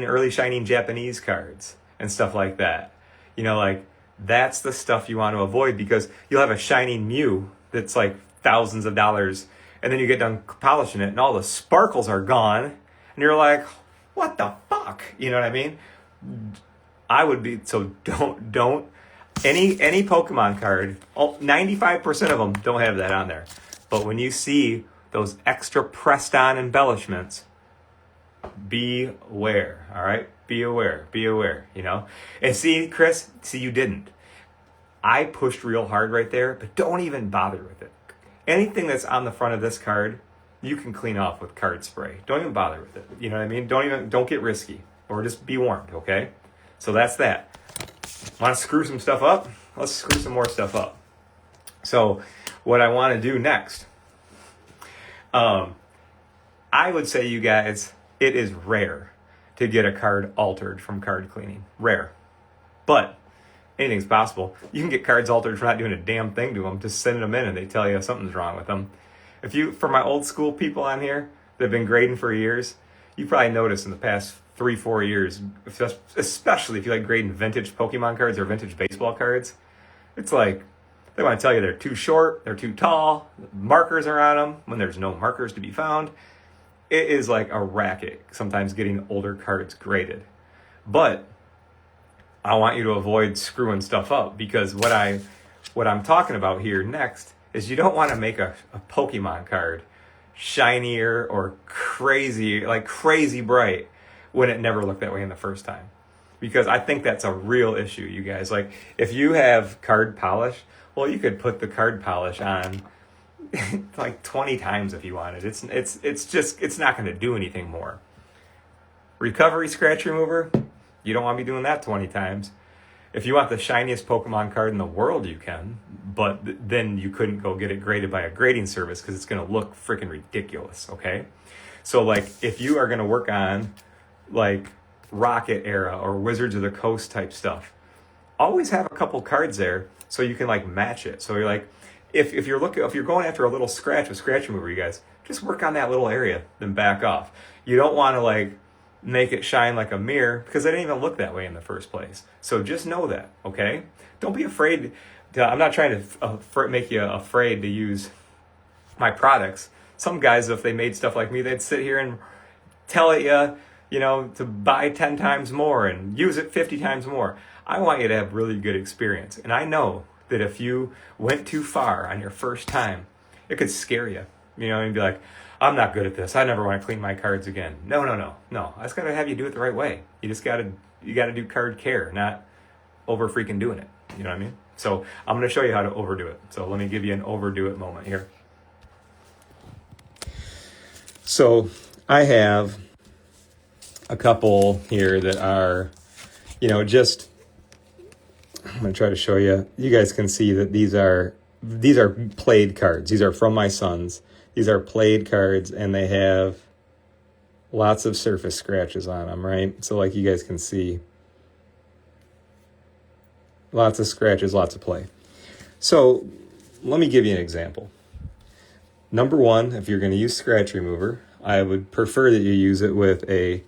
early shining Japanese cards and stuff like that, like, That's the stuff you want to avoid, because you'll have a shiny Mew that's like thousands of dollars, and then you get done polishing it and all the sparkles are gone, and you're like, what the fuck? You know what I mean? I would be, so don't, any Pokemon card, 95% of them don't have that on there. But when you see those extra pressed on embellishments, beware, all right? Be aware, you know? And see, Chris, you didn't. I pushed real hard right there, but don't even bother with it. Anything that's on the front of this card, you can clean off with card spray. Don't even bother with it. You know what I mean? Don't get risky, or just be warned, okay? So that's that. Want to screw some stuff up? Let's screw some more stuff up. So what I want to do next, I would say, you guys, it is rare to get a card altered from card cleaning. Rare. But anything's possible. You can get cards altered for not doing a damn thing to them, just sending them in and they tell you something's wrong with them. For my old school people on here that have been grading for years, you probably noticed in the past 3-4 years, especially if you like grading vintage Pokemon cards or vintage baseball cards, it's like they want to tell you they're too short, they're too tall, markers are on them when there's no markers to be found. It is like a racket sometimes getting older cards graded. But I want you to avoid screwing stuff up, because what I'm talking about here next is you don't want to make a Pokemon card shinier or crazy bright when it never looked that way in the first time. Because I think that's a real issue, you guys. Like, if you have card polish, well, you could put the card polish on like 20 times if you wanted. It's not going to do anything more. Recovery scratch remover, you don't want to be doing that 20 times. If you want the shiniest Pokemon card in the world, you can, but then you couldn't go get it graded by a grading service because it's going to look freaking ridiculous, okay? So, like, if you are going to work on, like, Rocket era or Wizards of the Coast type stuff, always have a couple cards there so you can, like, match it. So you're like, if you're going after a little scratch with scratch remover, you guys, just work on that little area, then back off. You don't want to, like, make it shine like a mirror, because it didn't even look that way in the first place. So just know that, okay? Don't be afraid I'm not trying to make you afraid to use my products. Some guys, if they made stuff like me, they'd sit here and tell it you know, to buy 10 times more and use it 50 times more. I want you to have really good experience. And I know that if you went too far on your first time, it could scare you, you know, and be like, I'm not good at this. I never want to clean my cards again. No. I just got to have you do it the right way. You got to do card care, not over freaking doing it. You know what I mean? So I'm going to show you how to overdo it. So let me give you an overdo it moment here. So I have a couple here that are, you know, just, I'm going to try to show you. You guys can see that these are played cards. These are from my sons. These are played cards, and they have lots of surface scratches on them, right? So like you guys can see, lots of scratches, lots of play. So let me give you an example. Number one, if you're going to use scratch remover, I would prefer that you use it with a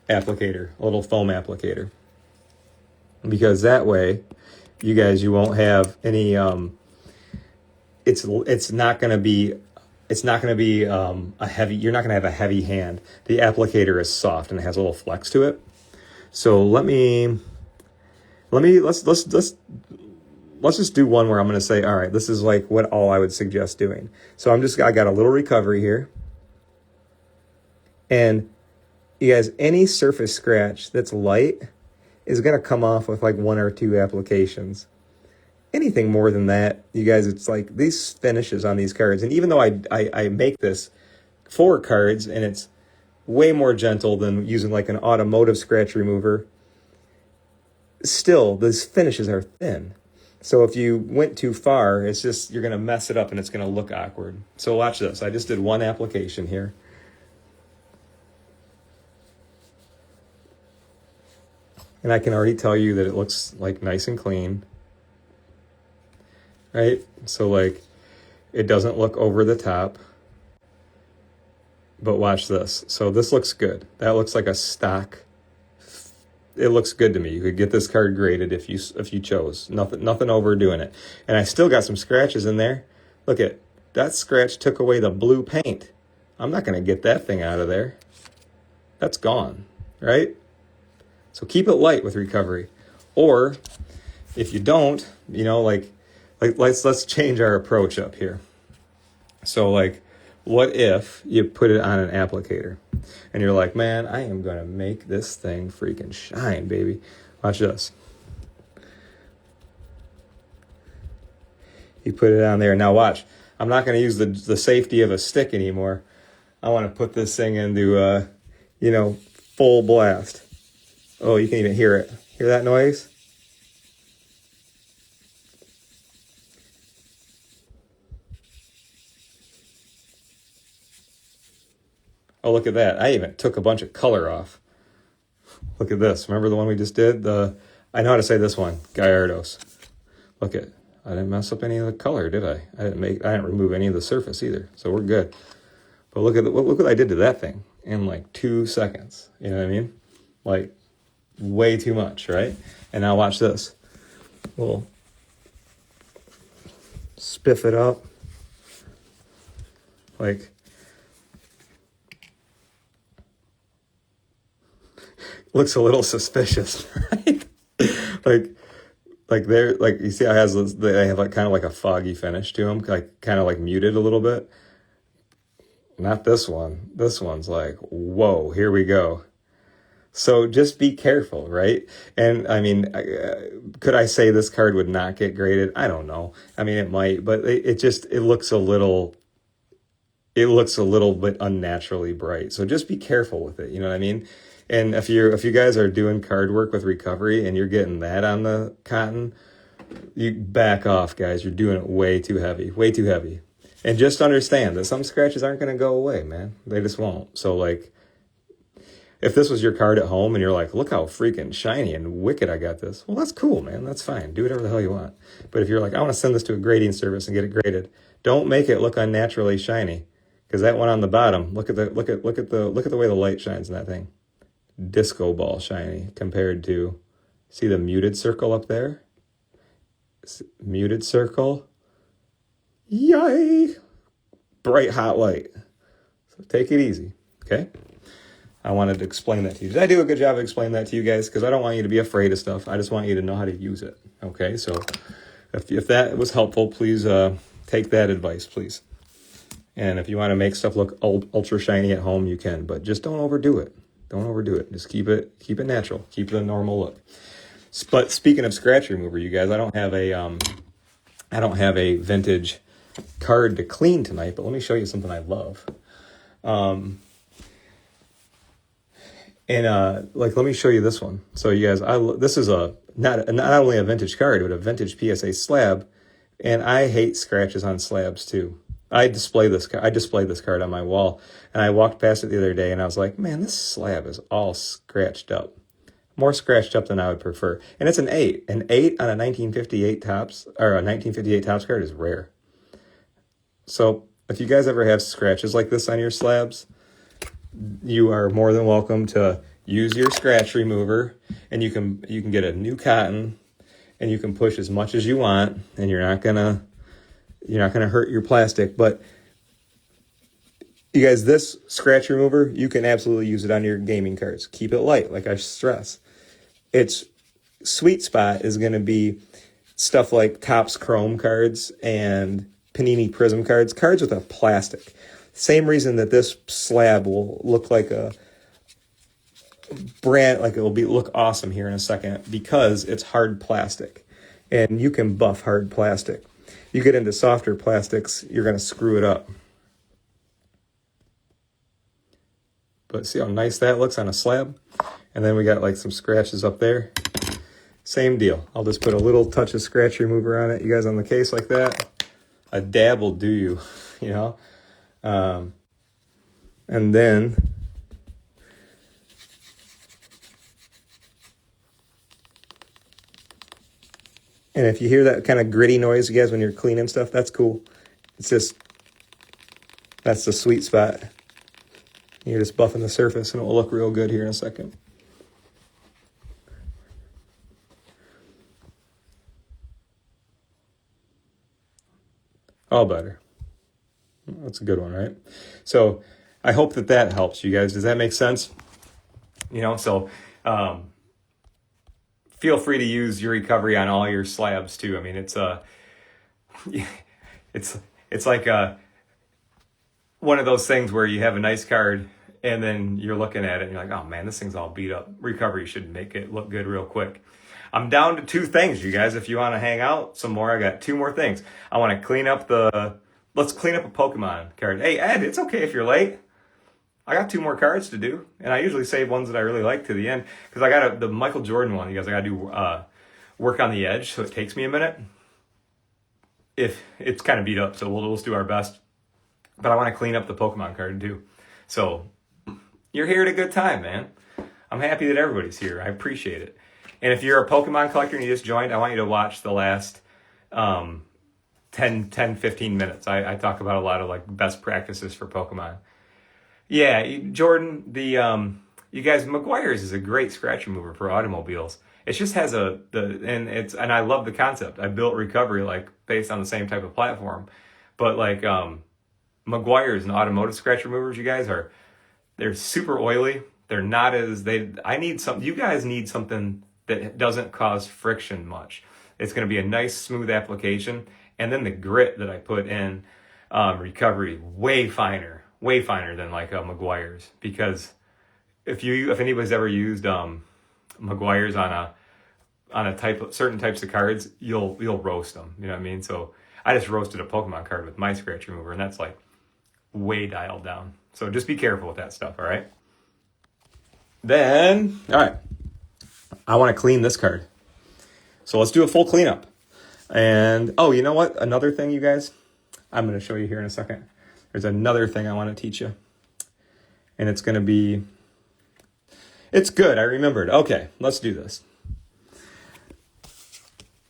applicator, a little foam applicator. Because that way, you won't have any, it's not going to be a heavy, you're not going to have a heavy hand. The applicator is soft and it has a little flex to it. So let's just do one where I'm going to say, all right, this is like what all I would suggest doing. So I got a little recovery here. And you guys, any surface scratch that's light is going to come off with like 1 or 2 applications. Anything more than that, you guys, it's like these finishes on these cards. And even though I make this for cards and it's way more gentle than using like an automotive scratch remover, still, these finishes are thin. So if you went too far, it's just, you're going to mess it up and it's going to look awkward. So watch this. I just did one application here. And I can already tell you that it looks like nice and clean. Right? So like, it doesn't look over the top. But watch this. So this looks good. That looks like a stock it looks good to me. You could get this card graded if you chose. Nothing overdoing it. And I still got some scratches in there. Look at that scratch took away the blue paint. I'm not going to get that thing out of there. That's gone, right? So keep it light with recovery. Or if you don't, you know, like let's change our approach up here. So like, what if you put it on an applicator and you're like, man, I am going to make this thing freaking shine, baby. Watch this. You put it on there. Now watch. I'm not going to use the safety of a stick anymore. I want to put this thing into, you know, full blast. Oh, you can even hear it. Hear that noise? Oh, look at that. I even took a bunch of color off. Look at this. Remember the one we just did? I know how to say this one. Gallardos. Look at, I didn't mess up any of the color, did I? I didn't remove any of the surface either. So we're good. But look what I did to that thing in like 2 seconds. You know what I mean? Like way too much, right? And now watch this. We'll spiff it up. Like, looks a little suspicious, right? like they're like, you see how they have like kind of like a foggy finish to them, like kind of like muted a little bit. Not this one. This one's like, whoa, here we go. So just be careful, right? And I mean, could I say this card would not get graded? I don't know. I mean, it might, but it looks a little bit unnaturally bright. So just be careful with it. You know what I mean? And if you guys are doing card work with recovery and you're getting that on the cotton, you back off, guys. You're doing it way too heavy, way too heavy. And just understand that some scratches aren't going to go away, man. They just won't. So like, if this was your card at home and you're like, look how freaking shiny and wicked I got this. Well, that's cool, man. That's fine. Do whatever the hell you want. But if you're like, I want to send this to a grading service and get it graded, don't make it look unnaturally shiny. Because that one on the bottom, look at the way the light shines in that thing. Disco ball shiny compared to, see the muted circle up there? Muted circle. Yay! Bright hot light. So take it easy, okay? I wanted to explain that to you. Did I do a good job of explaining that to you guys? Because I don't want you to be afraid of stuff. I just want you to know how to use it, okay? So if that was helpful, please take that advice, please. And if you want to make stuff look ultra shiny at home, you can, but just don't overdo it. Don't overdo it. Just keep it natural. Keep the normal look. But speaking of scratch remover, you guys, I don't have a vintage card to clean tonight, but let me show you something I love. Let me show you this one. So you guys, this is not only a vintage card, but a vintage PSA slab, and I hate scratches on slabs too. I display this card on my wall, and I walked past it the other day, and I was like, man, this slab is all scratched up. More scratched up than I would prefer. And it's an 8. An 8 on a 1958 Topps, or a 1958 Topps card is rare. So if you guys ever have scratches like this on your slabs, you are more than welcome to use your scratch remover, and you can get a new cotton, and you can push as much as you want, and you're not gonna hurt your plastic. But you guys, this scratch remover, you can absolutely use it on your gaming cards. Keep it light, like I stress. Its sweet spot is going to be stuff like Topps Chrome cards and Panini Prism cards with a plastic. Same reason that this slab will look like a brand, like it will look awesome here in a second, because it's hard plastic, and you can buff hard plastic. You get into softer plastics, you're going to screw it up. But see how nice that looks on a slab? And then we got like some scratches up there. Same deal. I'll just put a little touch of scratch remover on it. You guys, on the case like that, a dab will do you, you know? And then and if you hear that kind of gritty noise, you guys, when you're cleaning stuff, that's cool. It's just, that's the sweet spot. You're just buffing the surface, and it will look real good here in a second. All better. That's a good one, right? So I hope that helps you guys. Does that make sense? So feel free to use your recovery on all your slabs too. I mean, it's it's like one of those things where you have a nice card and then you're looking at it and you're like, oh man, this thing's all beat up. Recovery should make it look good real quick. I'm down to 2 things, you guys. If you want to hang out some more, I got 2 more things. I want to let's clean up a Pokemon card. Hey, Ed, it's okay if you're late. I got 2 more cards to do, and I usually save ones that I really like to the end because I got the Michael Jordan one. You guys, I got to do work on the edge, so it takes me a minute. If it's kind of beat up, so we'll do our best. But I want to clean up the Pokemon card too. So you're here at a good time, man. I'm happy that everybody's here. I appreciate it. And if you're a Pokemon collector and you just joined, I want you to watch the last 10, 15 minutes. I talk about a lot of like best practices for Pokemon. Yeah, Jordan, you guys, Meguiar's is a great scratch remover for automobiles. It just has and I love the concept. I built recovery like based on the same type of platform, but like Meguiar's and automotive scratch removers, you guys they're super oily. They're not you guys need something that doesn't cause friction much. It's going to be a nice smooth application, and then the grit that I put in recovery way finer than like Meguiar's, because if anybody's ever used Meguiar's on a certain types of cards, you'll roast them. You know what I mean? So I just roasted a Pokemon card with my scratch remover, and that's like way dialed down. So just be careful with that stuff. All right. Then, all right, I want to clean this card. So let's do a full cleanup. And you know what? Another thing, you guys, I'm going to show you here in a second. There's another thing I want to teach you. And it's good. I remembered. Okay, let's do this.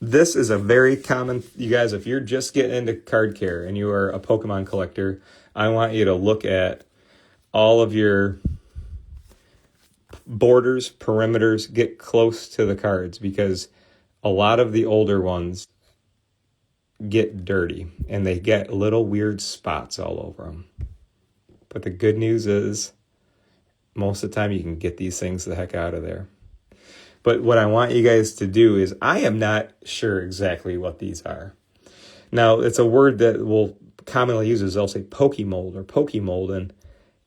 This is a very common, you guys, if you're just getting into card care and you are a Pokemon collector, I want you to look at all of your borders, perimeters, get close to the cards, because a lot of the older ones get dirty and they get little weird spots all over them. But the good news is most of the time you can get these things the heck out of there. But what I want you guys to do is, I am not sure exactly what these are. Now, it's a word that we'll commonly use, is they'll say Pokemold or Pokemold, and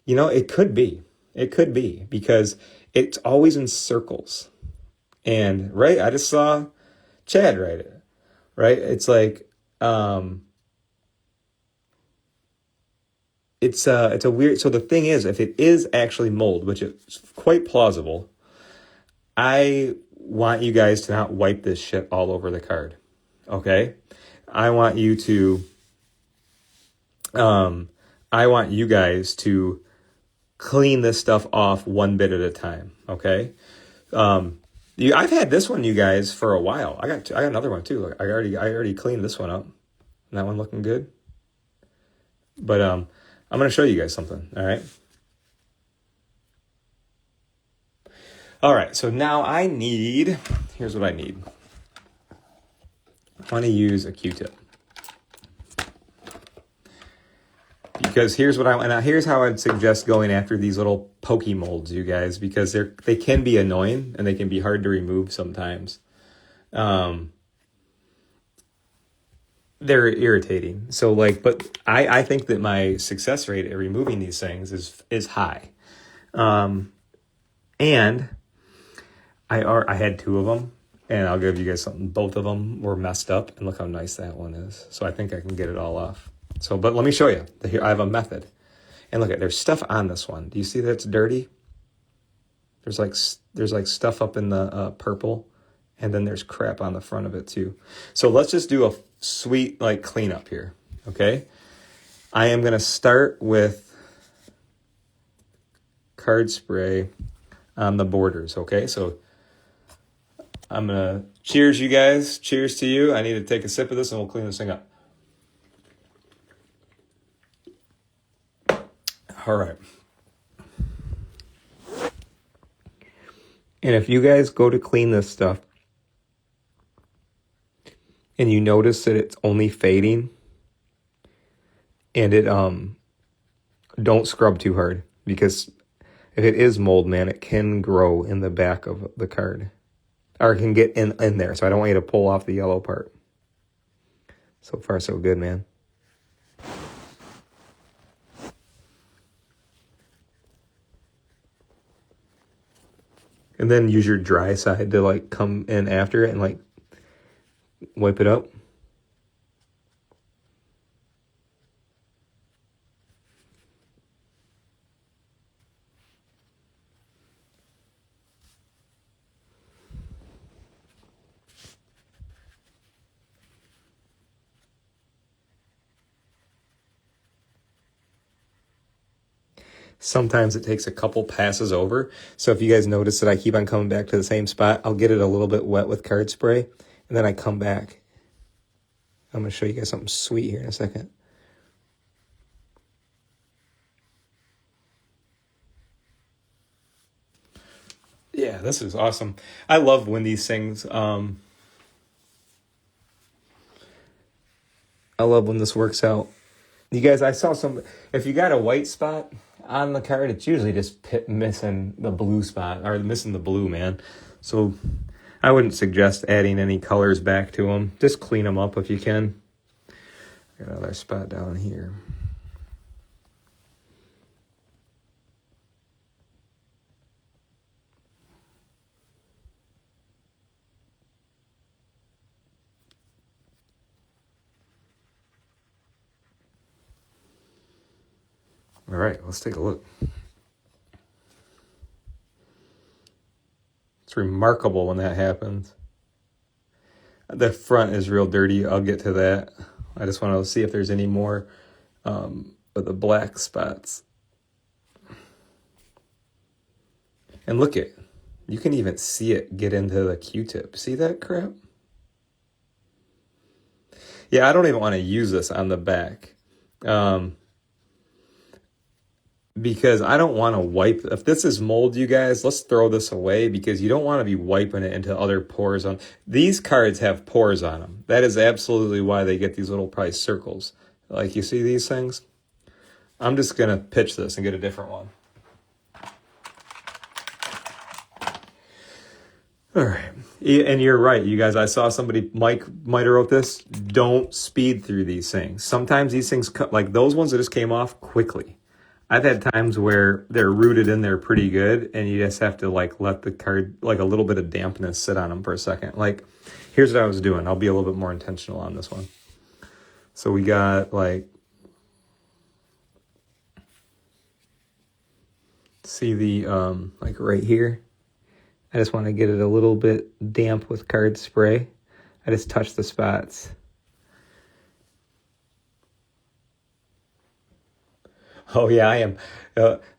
it could be. It could be, because it's always in circles. And right, I just saw Chad write it. Right? It's like it's a weird, so the thing is, if it is actually mold, which is quite plausible, I want you guys to not wipe this shit all over the card. Okay? I want you guys to clean this stuff off one bit at a time. Okay? I've had this one, you guys, for a while. I got another one too. I already cleaned this one up. That one looking good. But I'm going to show you guys something. All right. All right. So now here's what I need. I want to use a Q-tip. Because here's how I'd suggest going after these little Pokemolds, you guys, because they can be annoying and they can be hard to remove sometimes. They're irritating. So but I think that my success rate at removing these things is high. And I had 2 of them, and I'll give you guys something. Both of them were messed up, and look how nice that one is. So I think I can get it all off. So, but let me show you. Here, I have a method. And look, there's stuff on this one. Do you see that it's dirty? There's like stuff up in the purple, and then there's crap on the front of it too. So let's just do a sweet cleanup here, okay? I am going to start with card spray on the borders, okay? So I'm going to cheers, you guys. Cheers to you. I need to take a sip of this, and we'll clean this thing up. All right. And if you guys go to clean this stuff and you notice that it's only fading, And it don't scrub too hard, because if it is mold, man, it can grow in the back of the card, or it can get in there. So I don't want you to pull off the yellow part. So far, so good, man. And then use your dry side to like come in after it and like wipe it up. Sometimes it takes a couple passes over. So if you guys notice that I keep on coming back to the same spot, I'll get it a little bit wet with card spray, and then I come back. I'm going to show you guys something sweet here in a second. Yeah, this is awesome. I love when these things, I love when this works out. You guys, I saw some, if you got a white spot on the card, it's usually just missing the blue spot, or missing the blue, man. So I wouldn't suggest adding any colors back to them. Just clean them up if you can. Got another spot down here. All right, let's take a look. It's remarkable when that happens. The front is real dirty. I'll get to that. I just want to see if there's any more of the black spots. And look it. You can even see it get into the Q-tip. See that crap? Yeah, I don't even want to use this on the back. Because I don't want to wipe. If this is mold, you guys, let's throw this away, because you don't want to be wiping it into other pores on. These cards have pores on them. That is absolutely why they get these little price circles. Like, you see these things? I'm just going to pitch this and get a different one. All right. And you're right, you guys. I saw somebody, Mike might have wrote this. Don't speed through these things. Sometimes these things, like those ones that just came off quickly. I've had times where they're rooted in there pretty good, and you just have to like let the card, like a little bit of dampness sit on them for a second. Like, here's what I was doing. I'll be a little bit more intentional on this one. So we got like, see the, like right here. I just want to get it a little bit damp with card spray. I just touch the spots. Oh yeah, I am.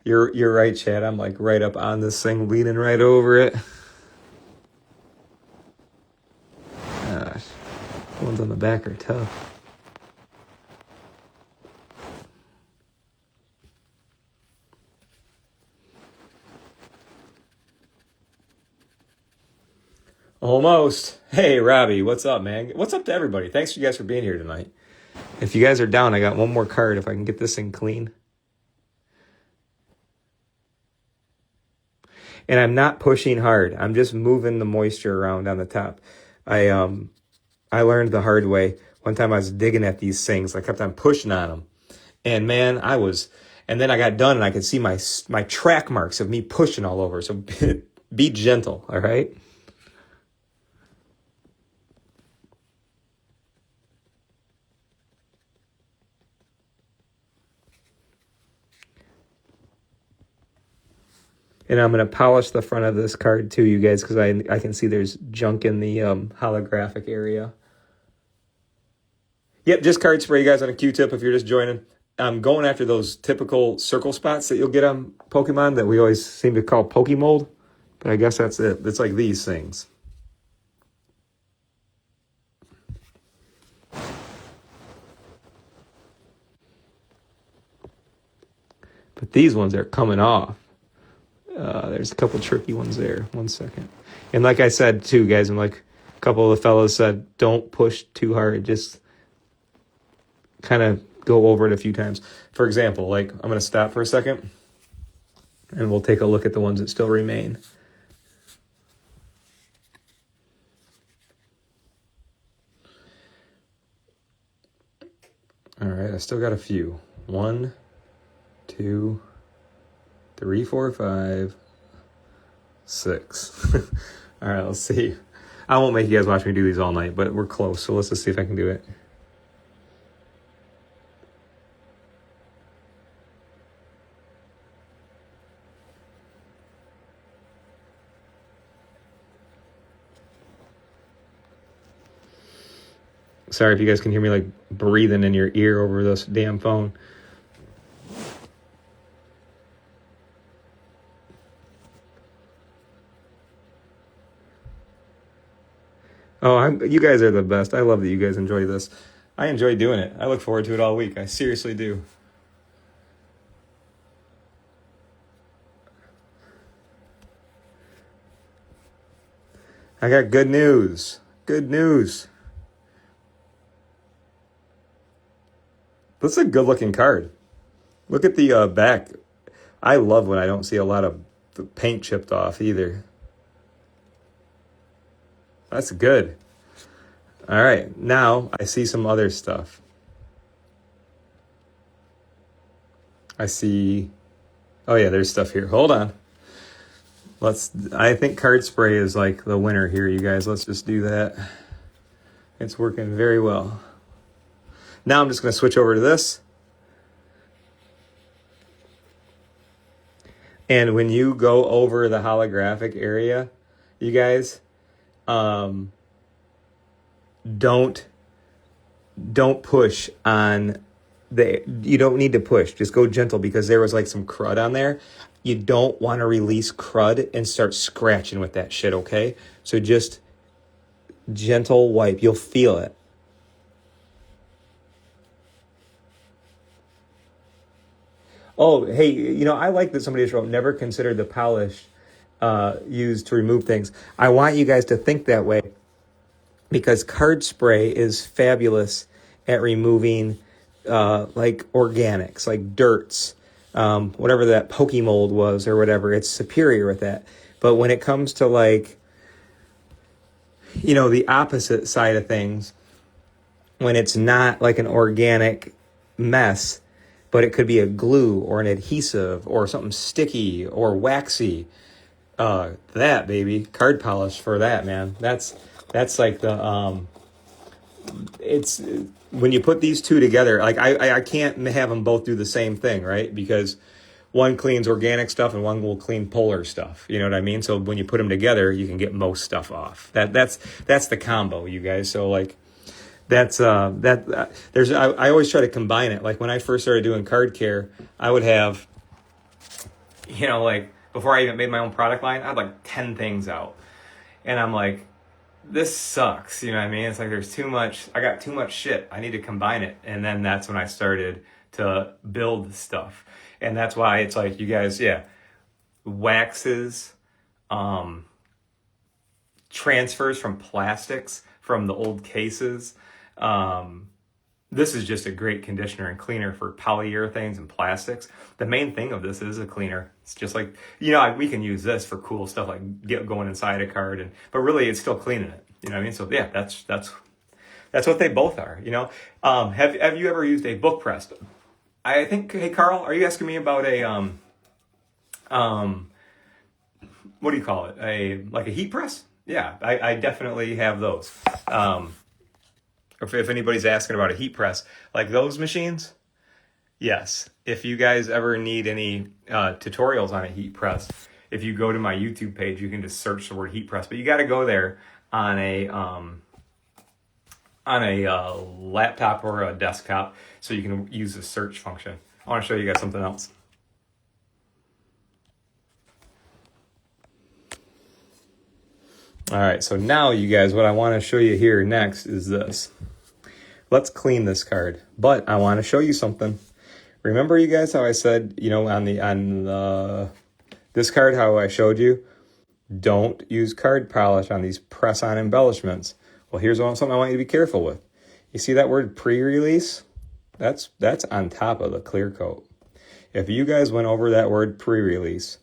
You're right, Chad. I'm like right up on this thing, leaning right over it. Gosh, the ones on the back are tough. Almost. Hey, Robbie, what's up, man? What's up to everybody? Thanks you guys for being here tonight. If you guys are down, I got one more card if I can get this thing clean. And I'm not pushing hard. I'm just moving the moisture around on the top. I learned the hard way. One time I was digging at these things. I kept on pushing on them. And man, and then I got done and I could see my track marks of me pushing all over. So be gentle, all right? And I'm going to polish the front of this card too, you guys, because I can see there's junk in the holographic area. Yep, just card spray, you guys, on a Q-tip if you're just joining. I'm going after those typical circle spots that you'll get on Pokemon that we always seem to call Pokemold. But I guess that's it. It's like these things. But these ones are coming off. There's a couple tricky ones there. 1 second. And like I said, too, guys, and like a couple of the fellows said, don't push too hard. Just kind of go over it a few times. For example, like I'm going to stop for a second and we'll take a look at the ones that still remain. All right, I still got a few. 1, 2, 3, 4, 5, 6. All right, let's see. I won't make you guys watch me do these all night, but we're close. So let's just see if I can do it. Sorry if you guys can hear me like breathing in your ear over this damn phone. Oh, you guys are the best. I love that you guys enjoy this. I enjoy doing it. I look forward to it all week. I seriously do. I got good news. Good news. This is a good looking card. Look at the back. I love when I don't see a lot of the paint chipped off either. That's good. All right, now I see some other stuff. I see, oh yeah, there's stuff here. Hold on. I think card spray is like the winner here, you guys. Let's just do that. It's working very well. Now I'm just going to switch over to this. And when you go over the holographic area, you guys, don't push on you don't need to push. Just go gentle because there was like some crud on there. You don't want to release crud and start scratching with that shit, okay? So just gentle wipe. You'll feel it. Oh, hey, I like that somebody just wrote, never considered the polish used to remove things. I want you guys to think that way because card spray is fabulous at removing like organics, like dirts, whatever that Pokemold was or whatever. It's superior with that. But when it comes to like, the opposite side of things, when it's not like an organic mess, but it could be a glue or an adhesive or something sticky or waxy. That baby, card polish for that, man. That's like the it's when you put these two together. Like I can't have them both do the same thing, right? Because one cleans organic stuff and one will clean polar stuff. You know what I mean? So when you put them together, you can get most stuff off. That's the combo, you guys. So like. There's I always try to combine it. Like when I first started doing card care, I would have, like before I even made my own product line, I had like 10 things out. And I'm like, this sucks. You know what I mean? It's like I got too much shit. I need to combine it. And then that's when I started to build stuff. And that's why it's like, you guys, waxes, transfers from plastics from the old cases. This is just a great conditioner and cleaner for polyurethanes and plastics. The main thing of this is a cleaner. It's just like, we can use this for cool stuff like going inside a card, but really it's still cleaning it. You know what I mean? So yeah, that's what they both are. Have you ever used a book press? I think, hey Carl, are you asking me about a what do you call it? Like a heat press? Yeah, I definitely have those. If anybody's asking about a heat press, like those machines, yes. If you guys ever need any tutorials on a heat press, if you go to my YouTube page, you can just search the word heat press. But you got to go there on a laptop or a desktop so you can use the search function. I want to show you guys something else. All right, so now you guys, what I want to show you here next is this. Let's clean this card, but I want to show you something. Remember, you guys, how I said, on this card, how I showed you, don't use card polish on these press-on embellishments. Well, here's something I want you to be careful with. You see that word pre-release? That's on top of the clear coat. If you guys went over that word pre-release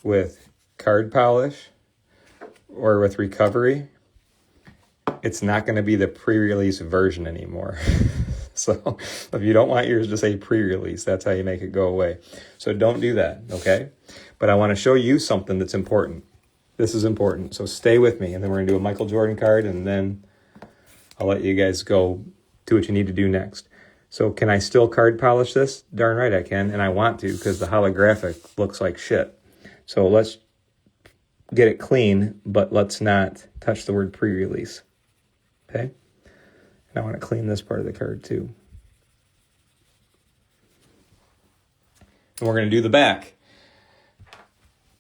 with card polish or with recovery, it's not going to be the pre-release version anymore. So if you don't want yours to say pre-release, that's how you make it go away. So don't do that, okay? But I want to show you something that's important. This is important, so stay with me. And then we're going to do a Michael Jordan card, and then I'll let you guys go do what you need to do next. So can I still card polish this? Darn right I can, and I want to because the holographic looks like shit. So let's get it clean, but let's not touch the word pre-release, okay? And I want to clean this part of the card too. And we're going to do the back.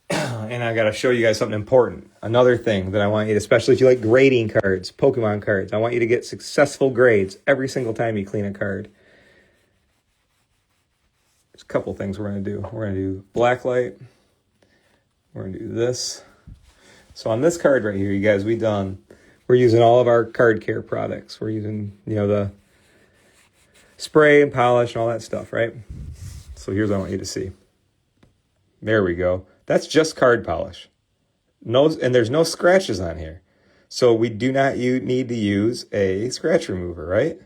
And I got to show you guys something important. Another thing that I want you to, especially if you like grading cards, Pokemon cards, I want you to get successful grades every single time you clean a card. There's a couple things we're going to do. We're going to do black light. We're going to do this. So on this card right here, you guys, we're using all of our card care products. We're using, the spray and polish and all that stuff, right? So here's what I want you to see. There we go. That's just card polish. And there's no scratches on here. So we do not need to use a scratch remover, right?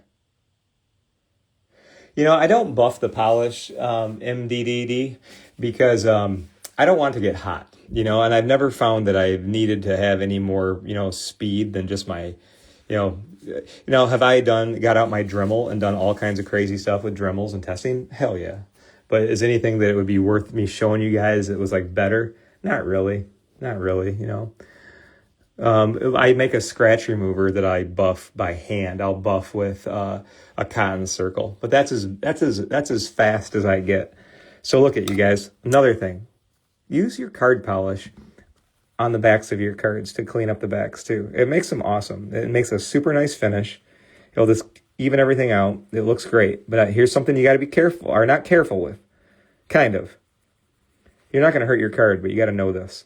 I don't buff the polish MDDD because I don't want to get hot, and I've never found that I've needed to have any more, speed than just my, have I got out my Dremel and done all kinds of crazy stuff with Dremels and testing? Hell yeah. But is anything that it would be worth me showing you guys that was like better? Not really. I make a scratch remover that I buff by hand. I'll buff with a cotton circle, but that's as fast as I get. So look at you guys. Another thing, use your card polish on the backs of your cards to clean up the backs too. It makes them awesome. It makes a super nice finish. It'll just even everything out. It looks great. But here's something you got to be careful or not careful with. Kind of. You're not going to hurt your card, but you got to know this.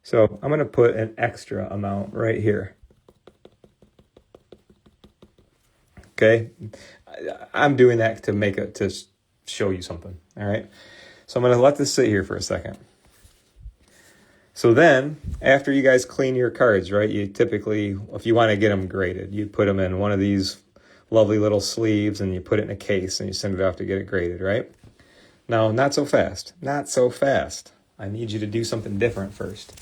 So I'm going to put an extra amount right here. Okay? I'm doing that to show you something. All right? So I'm going to let this sit here for a second. So then, after you guys clean your cards, right, you typically, if you want to get them graded, you put them in one of these lovely little sleeves and you put it in a case and you send it off to get it graded, right? Now, not so fast. Not so fast. I need you to do something different first.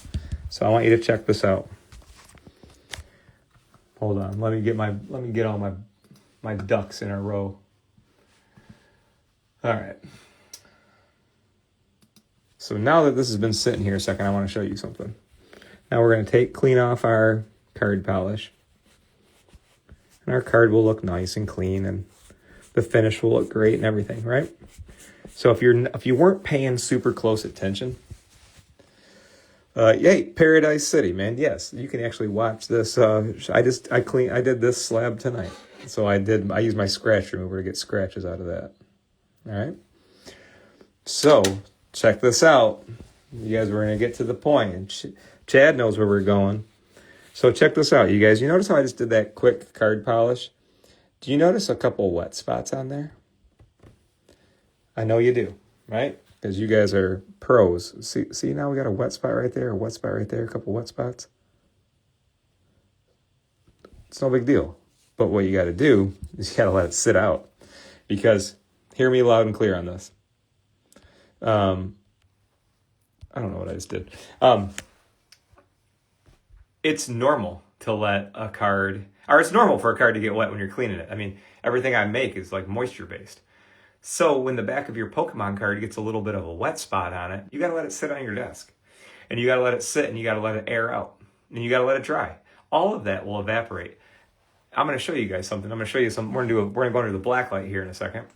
So I want you to check this out. Hold on. Let me get all my ducks in a row. All right. So now that this has been sitting here a second, I want to show you something. Now we're going to clean off our card polish. And our card will look nice and clean and the finish will look great and everything, right? So if you weren't paying super close attention, yay, Paradise City, man. Yes, you can actually watch this. I did this slab tonight. So I used my scratch remover to get scratches out of that. All right. So check this out. You guys, we're going to get to the point. And Chad knows where we're going. So check this out, you guys. You notice how I just did that quick card polish? Do you notice a couple wet spots on there? I know you do, right? Because you guys are pros. See, now we got a wet spot right there, a wet spot right there, a couple wet spots. It's no big deal. But what you got to do is you got to let it sit out. Because, hear me loud and clear on this. I don't know what I just did. It's normal to let a card, or it's normal for a card to get wet when you're cleaning it. I mean, everything I make is like moisture based. So when the back of your Pokemon card gets a little bit of a wet spot on it, you got to let it sit on your desk. And you got to let it sit and you got to let it air out. And you got to let it dry. All of that will evaporate. I'm going to show you guys something. I'm going to show you something. We're going to go into the black light here in a second.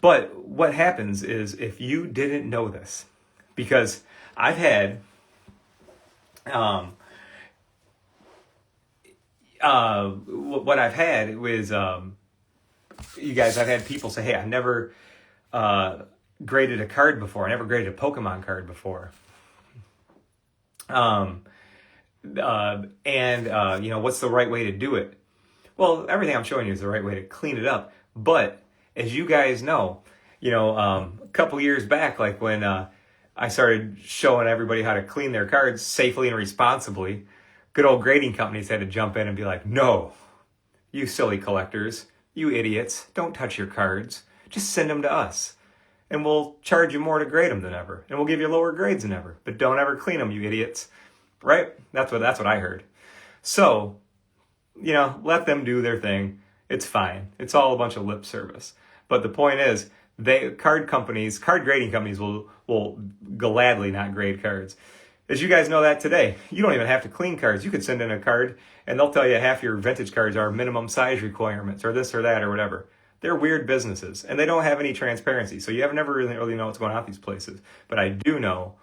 But what happens is if you didn't know this, because I've had what I've had was you guys, I've had people say, hey, I never graded a card before. I never graded a Pokemon card before. And what's the right way to do it? Well, everything I'm showing you is the right way to clean it up. But as you guys know, a couple years back, like when I started showing everybody how to clean their cards safely and responsibly, good old grading companies had to jump in and be like, no, you silly collectors, you idiots, don't touch your cards. Just send them to us. And we'll charge you more to grade them than ever. And we'll give you lower grades than ever. But don't ever clean them, you idiots. Right? That's what I heard. So, let them do their thing. It's fine. It's all a bunch of lip service. But the point is, card grading companies will gladly not grade cards. As you guys know that today, you don't even have to clean cards. You could send in a card and they'll tell you half your vintage cards are minimum size requirements or this or that or whatever. They're weird businesses and they don't have any transparency. So you never really know what's going on at these places. But I do know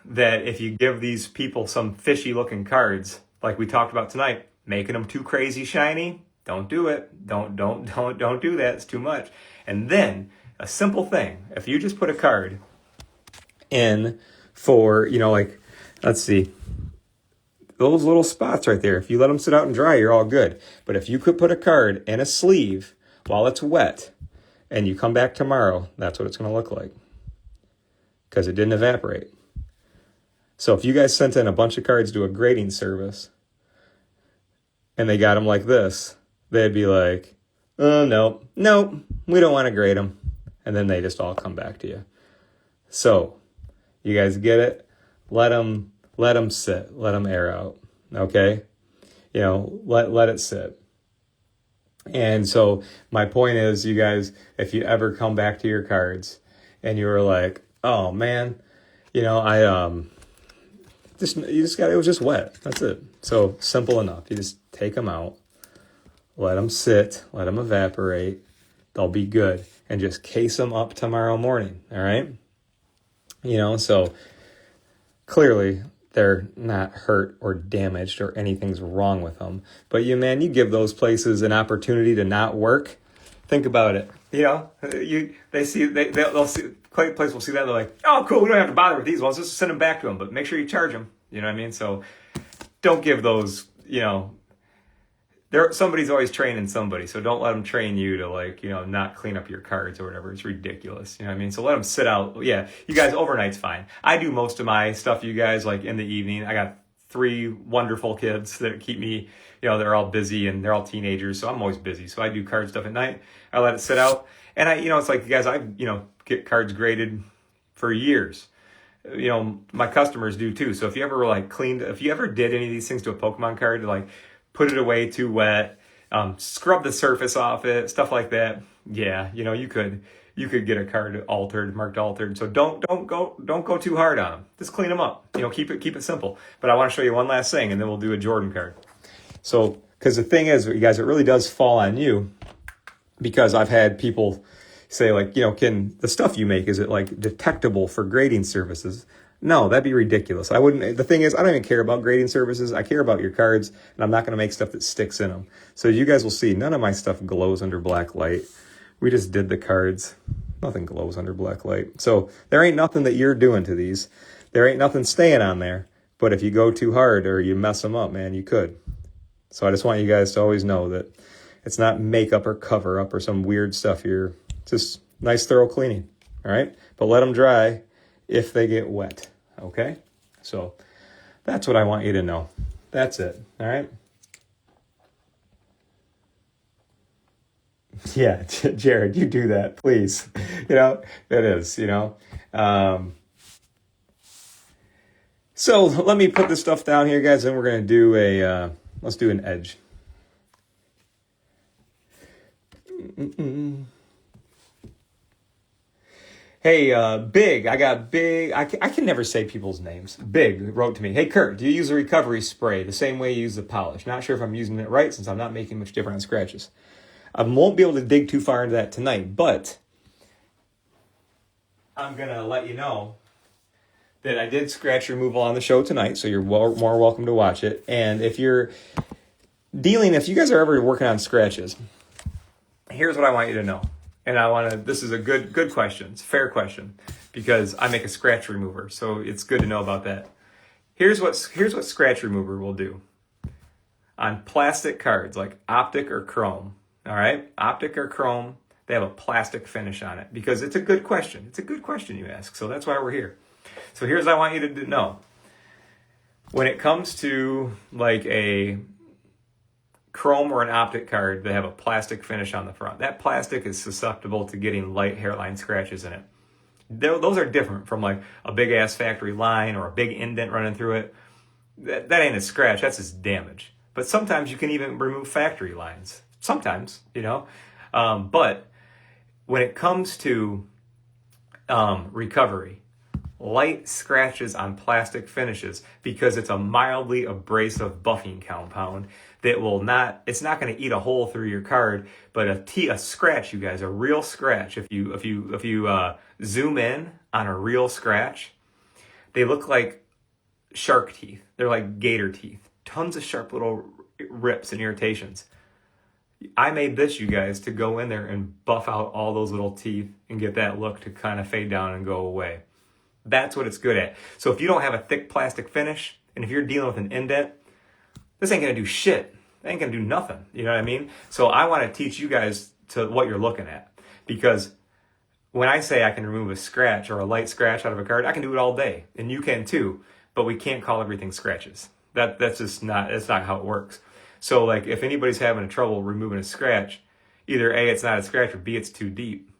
that if you give these people some fishy looking cards, like we talked about tonight, making them too crazy shiny, don't do it. Don't do that. It's too much. And then a simple thing, if you just put a card in for, let's see, those little spots right there, if you let them sit out and dry, you're all good. But if you could put a card in a sleeve while it's wet and you come back tomorrow, that's what it's going to look like because it didn't evaporate. So if you guys sent in a bunch of cards to a grading service and they got them like this, they'd be like, oh, no, we don't want to grade them. And then they just all come back to you. So you guys get it? Let them sit. Let them air out. Okay? Let it sit. And so my point is, you guys, if you ever come back to your cards and you were like, oh man, it was just wet. That's it. So simple enough. You just take them out, let them sit, let them evaporate. They'll be good. And just case them up tomorrow morning. All right? So clearly they're not hurt or damaged or anything's wrong with them. But you give those places an opportunity to not work. Think about it. They'll see, place will see that. They're like, oh, cool. We don't have to bother with these ones. Just send them back to them. But make sure you charge them. You know what I mean? So don't give those, somebody's always training somebody, so don't let them train you to not clean up your cards or whatever. It's ridiculous. You know what I mean? So let them sit out. Yeah, you guys, overnight's fine. I do most of my stuff, you guys, in the evening. I got 3 wonderful kids that keep me, they're all busy and they're all teenagers, so I'm always busy. So I do card stuff at night. I let it sit out. And it's like, you guys, I get cards graded for years. My customers do too. So if you ever if you ever did any of these things to a Pokemon card, put it away too wet, scrub the surface off it, stuff like that. Yeah, you could get a card marked altered. So don't go too hard on them. Just clean them up. Keep it simple. But I want to show you one last thing, and then we'll do a Jordan card. So, because the thing is, you guys, it really does fall on you, because I've had people say can the stuff you make, is it detectable for grading services? No, that'd be ridiculous. I wouldn't. The thing is, I don't even care about grading services. I care about your cards, and I'm not going to make stuff that sticks in them. So you guys will see, none of my stuff glows under black light. We just did the cards. Nothing glows under black light. So there ain't nothing that you're doing to these. There ain't nothing staying on there. But if you go too hard or you mess them up, man, you could. So I just want you guys to always know that it's not makeup or cover up or some weird stuff here. Just nice, thorough cleaning. All right? But let them dry if they get wet. Okay? So that's what I want you to know. That's it. All right? Yeah, Jared, you do that, please. It is, So let me put this stuff down here, guys, and we're going to do let's do an edge. Hey, Big, I got Big. I can never say people's names. Big wrote to me, hey, Kurt, do you use the recovery spray the same way you use the polish? Not sure if I'm using it right since I'm not making much difference on scratches. I won't be able to dig too far into that tonight, but I'm going to let you know that I did scratch removal on the show tonight, so you're more welcome to watch it. And if you guys are ever working on scratches, here's what I want you to know. And this is a good question. It's a fair question because I make a scratch remover. So it's good to know about that. Here's what scratch remover will do on plastic cards like optic or chrome. All right, optic or chrome, they have a plastic finish on it because it's a good question. It's a good question you ask. So that's why we're here. So here's what I want you to know. When it comes to like a chrome or an optic card, they have a plastic finish on the front. That plastic is susceptible to getting light hairline scratches in it. Those are different from like a big ass factory line or a big indent running through it. That ain't a scratch, that's just damage. But sometimes you can even remove factory lines. Sometimes, you know. But when it comes to recovery, light scratches on plastic finishes, because it's a mildly abrasive buffing compound that will not, it's not going to eat a hole through your card, but a scratch, you guys, a real scratch. If you zoom in on a real scratch, they look like shark teeth. They're like gator teeth. Tons of sharp little rips and irritations. I made this, you guys, to go in there and buff out all those little teeth and get that look to kind of fade down and go away. That's what it's good at. So if you don't have a thick plastic finish, and if you're dealing with an indent, this ain't gonna do shit. It ain't gonna do nothing. You know what I mean? So I want to teach you guys to what you're looking at, because when I say I can remove a scratch or a light scratch out of a card, I can do it all day, and you can too. But we can't call everything scratches. That's just not. That's not how it works. So like, if anybody's having trouble removing a scratch, either A, it's not a scratch, or B, it's too deep,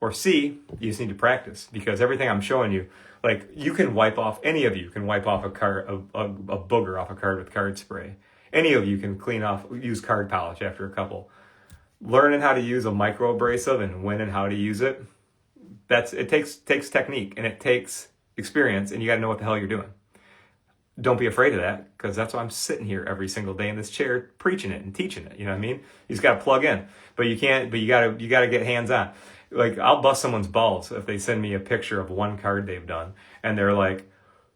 or C, you just need to practice, because everything I'm showing you, like, you can wipe off, any of you can wipe off a booger off a card with card spray. Any of you can use card polish after a couple. Learning how to use a micro abrasive and when and how to use it, it takes technique, and it takes experience, and you got to know what the hell you're doing. Don't be afraid of that, because that's why I'm sitting here every single day in this chair preaching it and teaching it. You know what I mean? You just got to plug in, but you got to get hands on. Like, I'll bust someone's balls if they send me a picture of one card they've done and they're like,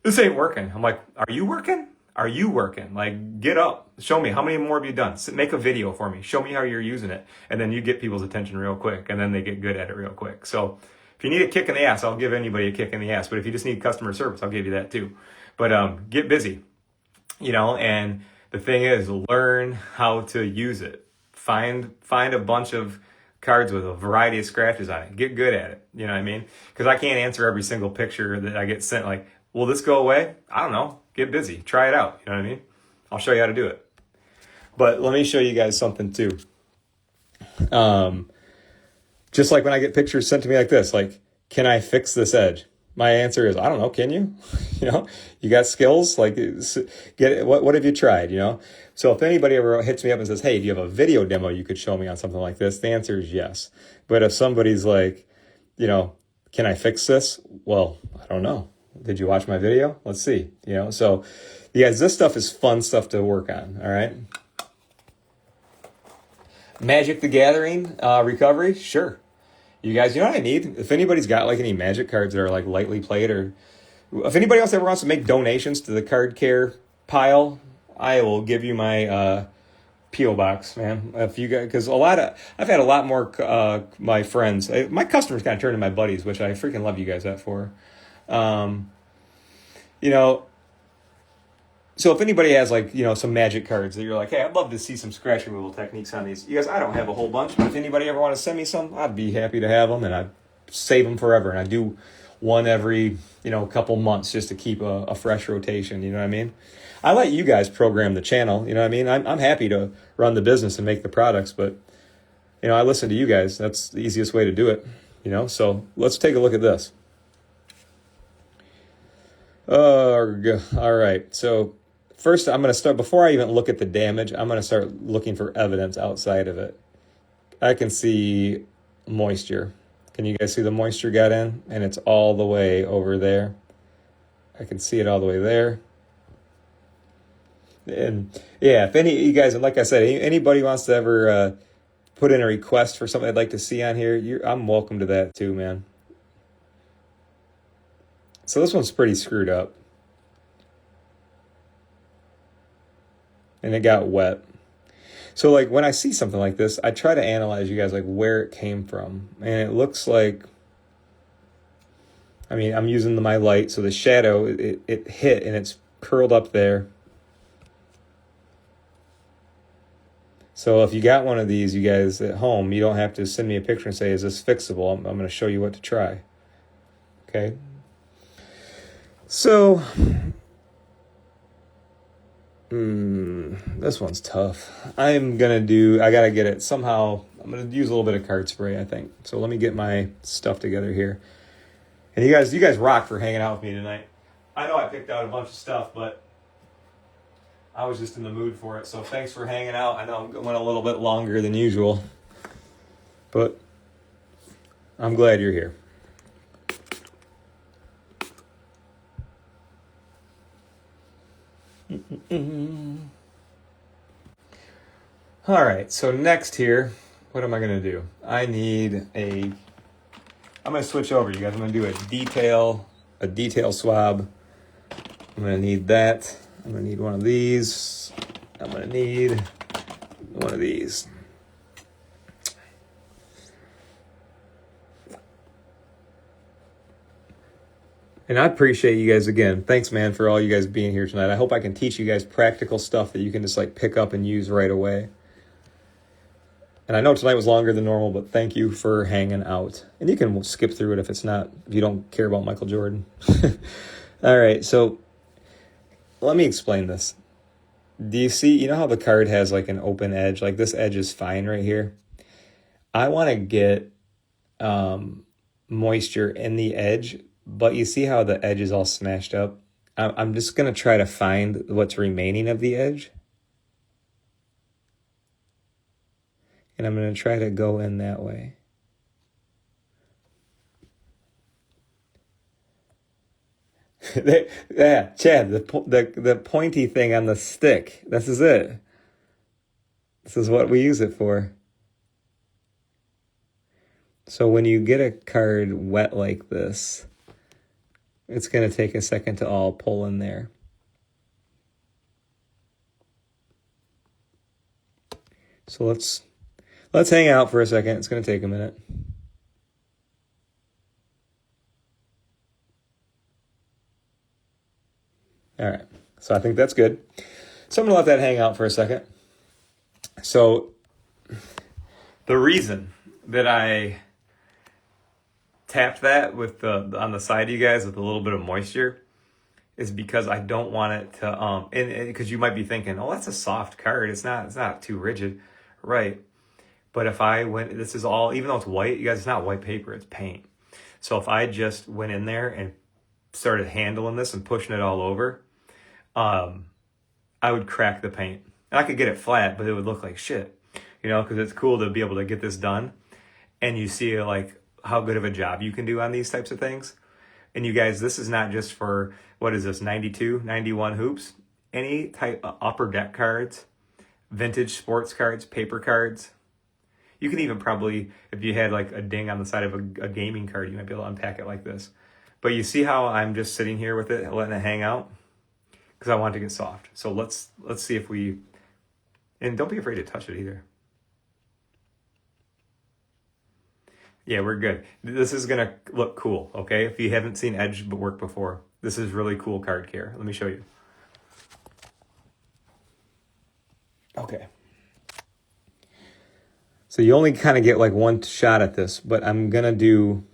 this ain't working. I'm like, are you working? Are you working? Like, get up, show me, how many more have you done? Make a video for me, show me how you're using it. And then you get people's attention real quick, and then they get good at it real quick. So if you need a kick in the ass, I'll give anybody a kick in the ass. But if you just need customer service, I'll give you that too. But get busy, you know, and the thing is, learn how to use it. Find a bunch of cards with a variety of scratches on it. Get good at it, you know what I mean? Because I can't answer every single picture that I get sent. Like, will this go away? I don't know. Get busy. Try it out, you know what I mean? I'll show you how to do it. But let me show you guys something too. Just like when I get pictures sent to me like this, like, can I fix this edge? My answer is, I don't know. Can you? You know, you got skills. Like, what have you tried? You know. So if anybody ever hits me up and says, "Hey, do you have a video demo you could show me on something like this?" The answer is yes. But if somebody's like, you know, can I fix this? Well, I don't know. Did you watch my video? Let's see. You know. So, you guys, this stuff is fun stuff to work on. All right. Magic the Gathering recovery, sure. You guys, you know what I need? If anybody's got like any Magic cards that are like lightly played, or if anybody else ever wants to make donations to the card care pile, I will give you my P.O. box, man. If you guys, because I've had a lot more my friends, my customers kind of turned into my buddies, which I freaking love you guys that for. You know, so if anybody has like, you know, some Magic cards that you're like, hey, I'd love to see some scratch removal techniques on these. You guys, I don't have a whole bunch, but if anybody ever want to send me some, I'd be happy to have them, and I'd save them forever. And I do one every, you know, couple months just to keep a fresh rotation. You know what I mean? I let you guys program the channel. You know what I mean? I'm happy to run the business and make the products, but, you know, I listen to you guys. That's the easiest way to do it. You know, so let's take a look at this. All right. So first, I'm going to start, before I even look at the damage, I'm going to start looking for evidence outside of it. I can see moisture. Can you guys see the moisture got in? And it's all the way over there. I can see it all the way there. And yeah, if any you guys, like I said, anybody wants to ever put in a request for something I'd like to see on here, I'm welcome to that too, man. So this one's pretty screwed up. And it got wet. So like when I see something like this, I try to analyze, you guys, like where it came from. And it looks like, I mean, I'm using my light, so the shadow, it hit and it's curled up there. So if you got one of these, you guys at home, you don't have to send me a picture and say, is this fixable? I'm going to show you what to try. Okay. So, this one's tough. I got to get it somehow. I'm going to use a little bit of card spray, I think. So let me get my stuff together here. And you guys rock for hanging out with me tonight. I know I picked out a bunch of stuff, but I was just in the mood for it. So thanks for hanging out. I know I went a little bit longer than usual, but I'm glad you're here. All right, so next here, what am I going to do? I'm going to switch over, you guys. I'm going to do a detail swab. I'm going to need that. I'm going to need one of these. I'm going to need one of these. And I appreciate you guys again. Thanks, man, for all you guys being here tonight. I hope I can teach you guys practical stuff that you can just like pick up and use right away. And I know tonight was longer than normal, but thank you for hanging out. And you can skip through it if you don't care about Michael Jordan. All right, so let me explain this. Do you see, you know how the card has like an open edge? Like this edge is fine right here. I want to get moisture in the edge, but you see how the edge is all smashed up? I'm just going to try to find what's remaining of the edge. And I'm going to try to go in that way. Yeah, Chad, the pointy thing on the stick. This is it. This is what we use it for. So when you get a card wet like this, it's going to take a second to all pull in there. So let's hang out for a second. It's going to take a minute. All right. So I think that's good. So I'm going to let that hang out for a second. So the reason that I tapped that with on the side of you guys with a little bit of moisture is because I don't want it to and because you might be thinking, oh, that's a soft card. It's not too rigid, right? But if I went, this is all, even though it's white, you guys, it's not white paper, it's paint. So if I just went in there and started handling this and pushing it all over, I would crack the paint. And I could get it flat, but it would look like shit, because it's cool to be able to get this done. And you see like how good of a job you can do on these types of things. And you guys, this is not just for, what is this, 92, 91 hoops? Any type of upper deck cards, vintage sports cards, paper cards. You can even probably, if you had like a ding on the side of a gaming card, you might be able to unpack it like this. But you see how I'm just sitting here with it, letting it hang out? Because I want it to get soft. So let's see if we, and don't be afraid to touch it either. Yeah, we're good. This is going to look cool, okay? If you haven't seen edge work before, this is really cool card care. Let me show you. Okay. So you only kind of get like one shot at this, but I'm going to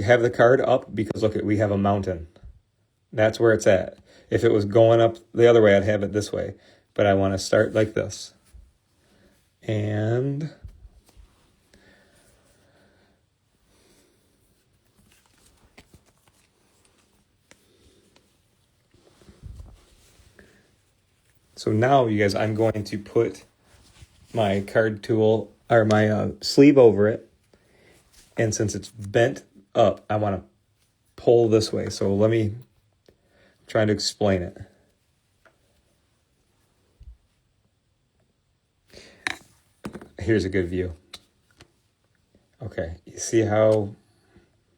have the card up because look, we have a mountain. That's where it's at. If it was going up the other way, I'd have it this way. But I want to start like this. And so now, you guys, I'm going to put my card tool or my sleeve over it. And since it's bent up, I want to pull this way. So let me try to explain it. Here's a good view. Okay, you see how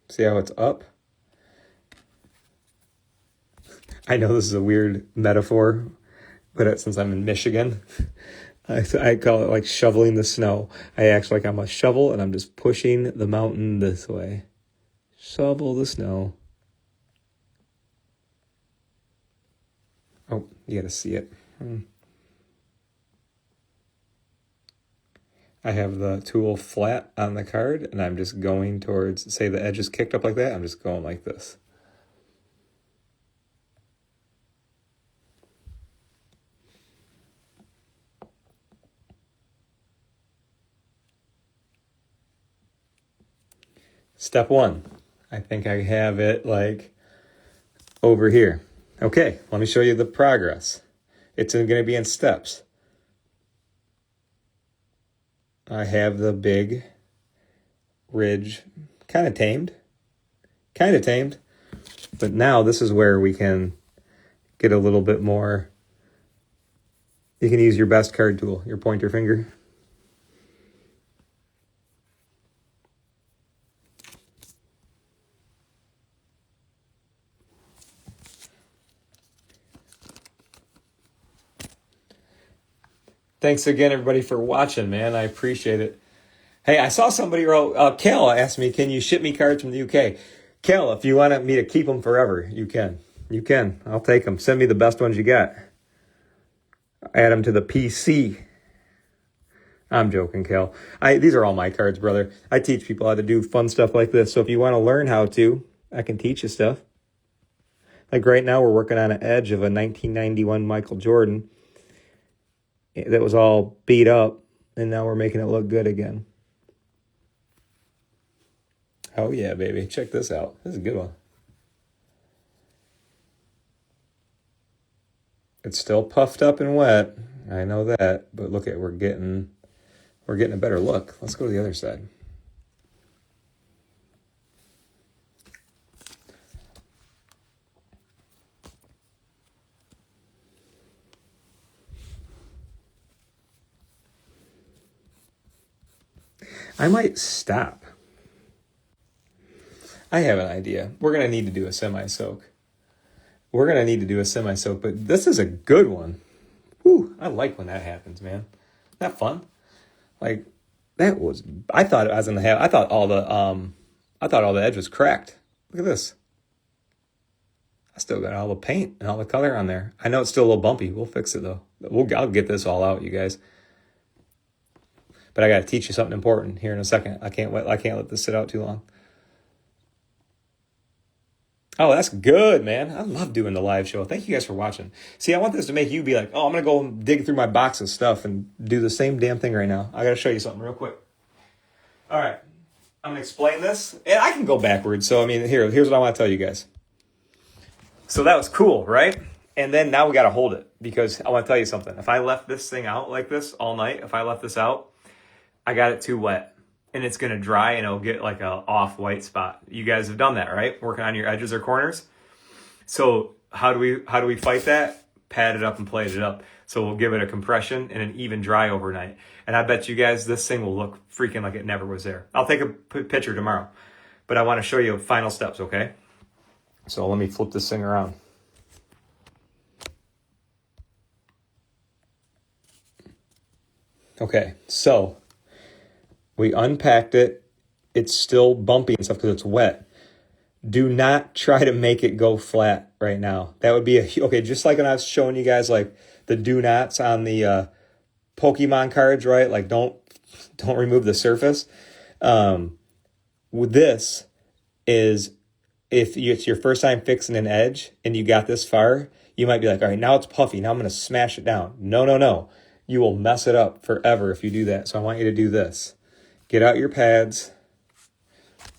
it's up? I know this is a weird metaphor, but since I'm in Michigan, I call it like shoveling the snow. I act like I'm a shovel and I'm just pushing the mountain this way. Shovel the snow. Oh, you gotta see it. I have the tool flat on the card, and I'm just going towards, say the edge is kicked up like that, I'm just going like this. Step one, I think I have it like over here. Okay, let me show you the progress. It's going to be in steps. I have the big ridge kind of tamed, but now this is where we can get a little bit more. You can use your best card tool, your pointer finger. Thanks again, everybody, for watching, man. I appreciate it. Hey, I saw somebody wrote, Cal asked me, can you ship me cards from the UK? Cal, if you want me to keep them forever, you can. You can. I'll take them. Send me the best ones you got. Add them to the PC. I'm joking, Cal. These are all my cards, brother. I teach people how to do fun stuff like this. So if you want to learn how to, I can teach you stuff. Like right now, we're working on an edge of a 1991 Michael Jordan that was all beat up, and now we're making it look good again. Oh yeah, baby. Check this out. This is a good one. It's still puffed up and wet. I know that, but look at we're getting a better look. Let's go to the other side. I might stop. I have an idea. We're going to need to do a semi-soak. But this is a good one. Whew, I like when that happens, man. Isn't that fun? Like, that was, I thought I was going to have, I thought all the edge was cracked. Look at this. I still got all the paint and all the color on there. I know it's still a little bumpy. We'll fix it though. I'll get this all out, you guys. But I got to teach you something important here in a second. I can't let this sit out too long. Oh, that's good, man. I love doing the live show. Thank you guys for watching. See, I want this to make you be like, oh, I'm going to go dig through my box of stuff and do the same damn thing right now. I got to show you something real quick. All right. I'm going to explain this. And I can go backwards. So, I mean, here's what I want to tell you guys. So that was cool, right? And then now we got to hold it because I want to tell you something. If I left this thing out like this all night, if I left this out, I got it too wet. And it's going to dry and it'll get like a off-white spot. You guys have done that, right? Working on your edges or corners. So how do we fight that? Pad it up and plate it up. So we'll give it a compression and an even dry overnight. And I bet you guys this thing will look freaking like it never was there. I'll take a picture tomorrow. But I want to show you final steps, okay? So let me flip this thing around. Okay, so we unpacked it. It's still bumpy and stuff because it's wet. Do not try to make it go flat right now. That would be okay, just like when I was showing you guys like the do nots on the Pokemon cards, right? Like don't remove the surface. With this is if it's your first time fixing an edge and you got this far, you might be like, all right, now it's puffy. Now I'm going to smash it down. No. You will mess it up forever if you do that. So I want you to do this. Get out your pads.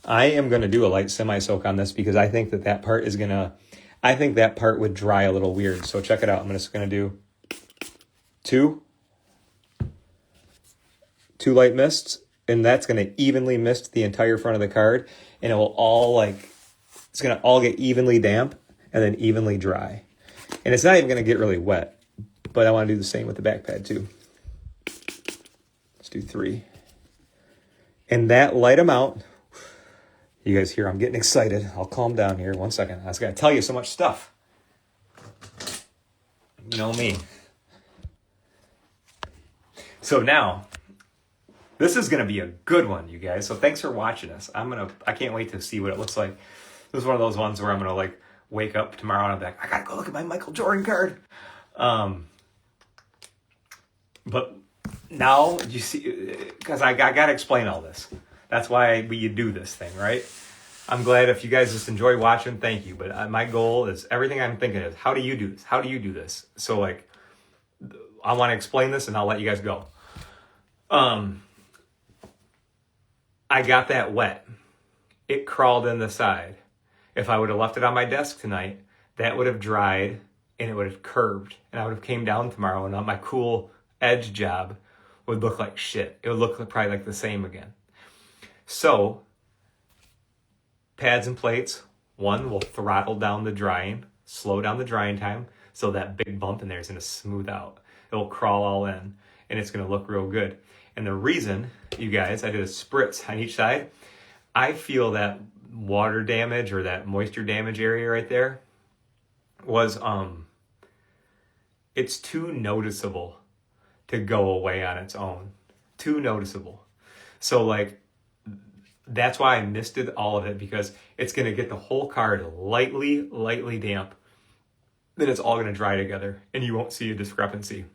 I am going to do a light semi-soak on this because I think that part is going to, I think that part would dry a little weird. So check it out. I'm just going to do two light mists, and that's going to evenly mist the entire front of the card, and it will all it's going to all get evenly damp and then evenly dry. And it's not even going to get really wet, but I want to do the same with the back pad too. Let's do 3. And that light amount, you guys hear I'm getting excited. I'll calm down here 1 second. I just got to tell you so much stuff. You know me. So now, this is going to be a good one, you guys. So thanks for watching us. I can't wait to see what it looks like. This is one of those ones where I'm going to wake up tomorrow and I'm like, I got to go look at my Michael Jordan card. But now you see, because I got to explain all this. That's why we do this thing, right? I'm glad if you guys just enjoy watching, thank you. But my goal is, everything I'm thinking is, how do you do this? How do you do this? So like, I want to explain this and I'll let you guys go. I got that wet. It crawled in the side. If I would have left it on my desk tonight, that would have dried and it would have curved. And I would have came down tomorrow and my cool edge job would look like shit. It would look probably like the same again. So, pads and plates, one will throttle down the drying, slow down the drying time, so that big bump in there is going to smooth out. It'll crawl all in, and it's going to look real good. And the reason, you guys, I did a spritz on each side, I feel that water damage or that moisture damage area right there was, it's too noticeable to go away on its own. Too noticeable. So like, that's why I misted all of it, because it's going to get the whole card lightly damp. Then it's all going to dry together and you won't see a discrepancy.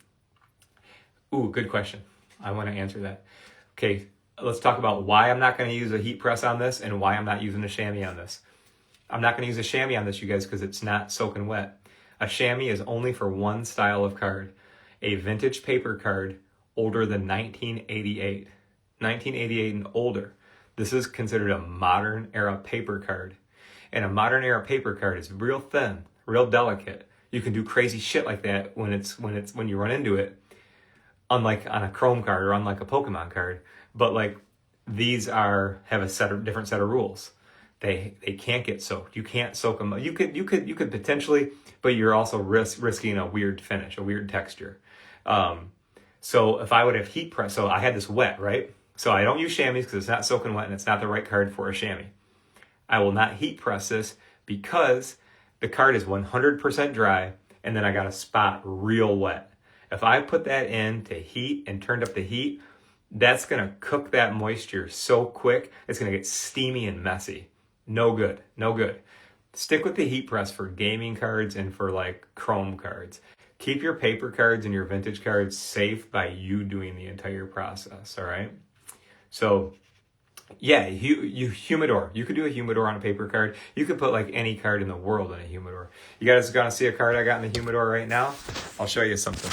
Ooh, good question. I want to answer that. Okay, let's talk about why I'm not going to use a heat press on this and why I'm not using a chamois on this. I'm not going to use a chamois on this, you guys, because it's not soaking wet. A chamois is only for one style of card. A vintage paper card older than 1988. 1988 and older. This is considered a modern era paper card. And a modern era paper card is real thin, real delicate. You can do crazy shit like that when you run into it. Unlike on a Chrome card or unlike a Pokemon card. But like, these have a different set of rules. They can't get soaked. You can't soak them. You could potentially, but you're also risking a weird finish, a weird texture. So if I would have heat pressed, so I had this wet, right? So I don't use chamois because it's not soaking wet and it's not the right card for a chamois. I will not heat press this because the card is 100% dry and then I got a spot real wet. If I put that in to heat and turned up the heat, that's going to cook that moisture so quick, it's going to get steamy and messy. No good, no good. Stick with the heat press for gaming cards and for like Chrome cards. Keep your paper cards and your vintage cards safe by you doing the entire process, all right? So, yeah, humidor. You could do a humidor on a paper card. You could put like any card in the world in a humidor. You guys are going to see a card I got in the humidor right now? I'll show you something.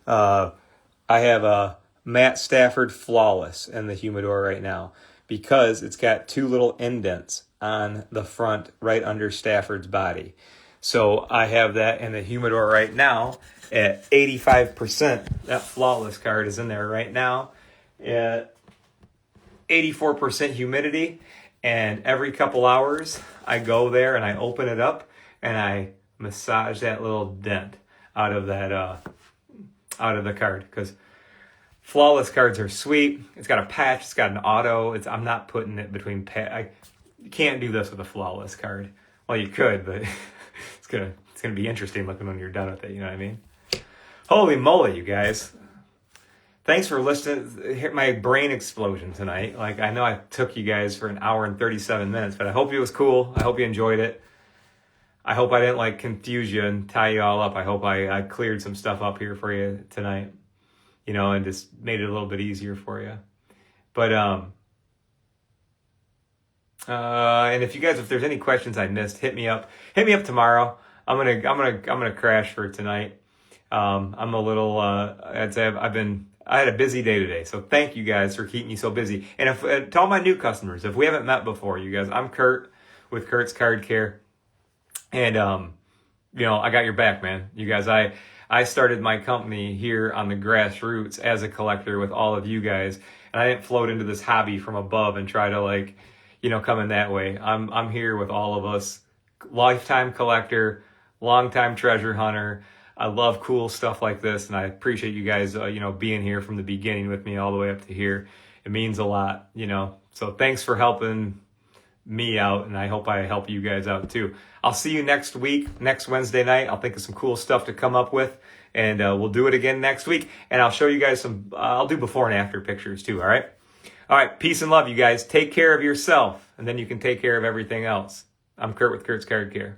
I have a Matt Stafford Flawless in the humidor right now because it's got two little indents on the front right under Stafford's body. So I have that in the humidor right now at 85%. That Flawless card is in there right now at 84% humidity. And every couple hours I go there and I open it up and I massage that little dent out of that out of the card, because Flawless cards are sweet. It's got a patch. It's got an auto. I'm not putting it between. You can't do this with a Flawless card. Well, you could, but it's gonna be interesting looking when you're done with it. You know what I mean? Holy moly, you guys! Thanks for listening. Hear my brain explosion tonight. Like, I know I took you guys for an hour and 37 minutes, but I hope it was cool. I hope you enjoyed it. I hope I didn't like confuse you and tie you all up. I hope I cleared some stuff up here for you tonight, you know, and just made it a little bit easier for you. But and if there's any questions I missed, hit me up tomorrow. I'm gonna crash for tonight. I'm a little I'd say I had a busy day today, so thank you guys for keeping me so busy. And if to all my new customers, if we haven't met before, you guys, I'm Kurt with Kurt's Card Care. And, you know, I got your back, man. You guys, I started my company here on the grassroots as a collector with all of you guys. And I didn't float into this hobby from above and try to, like, you know, come in that way. I'm here with all of us. Lifetime collector, longtime treasure hunter. I love cool stuff like this. And I appreciate you guys, you know, being here from the beginning with me all the way up to here. It means a lot, you know. So thanks for helping me out, and I hope I help you guys out too. I'll see you next week, next Wednesday night. I'll think of some cool stuff to come up with, and we'll do it again next week. And I'll show you guys I'll do before and after pictures too, all right? All right, peace and love, you guys. Take care of yourself, and then you can take care of everything else. I'm Kurt with Kurt's Card Care.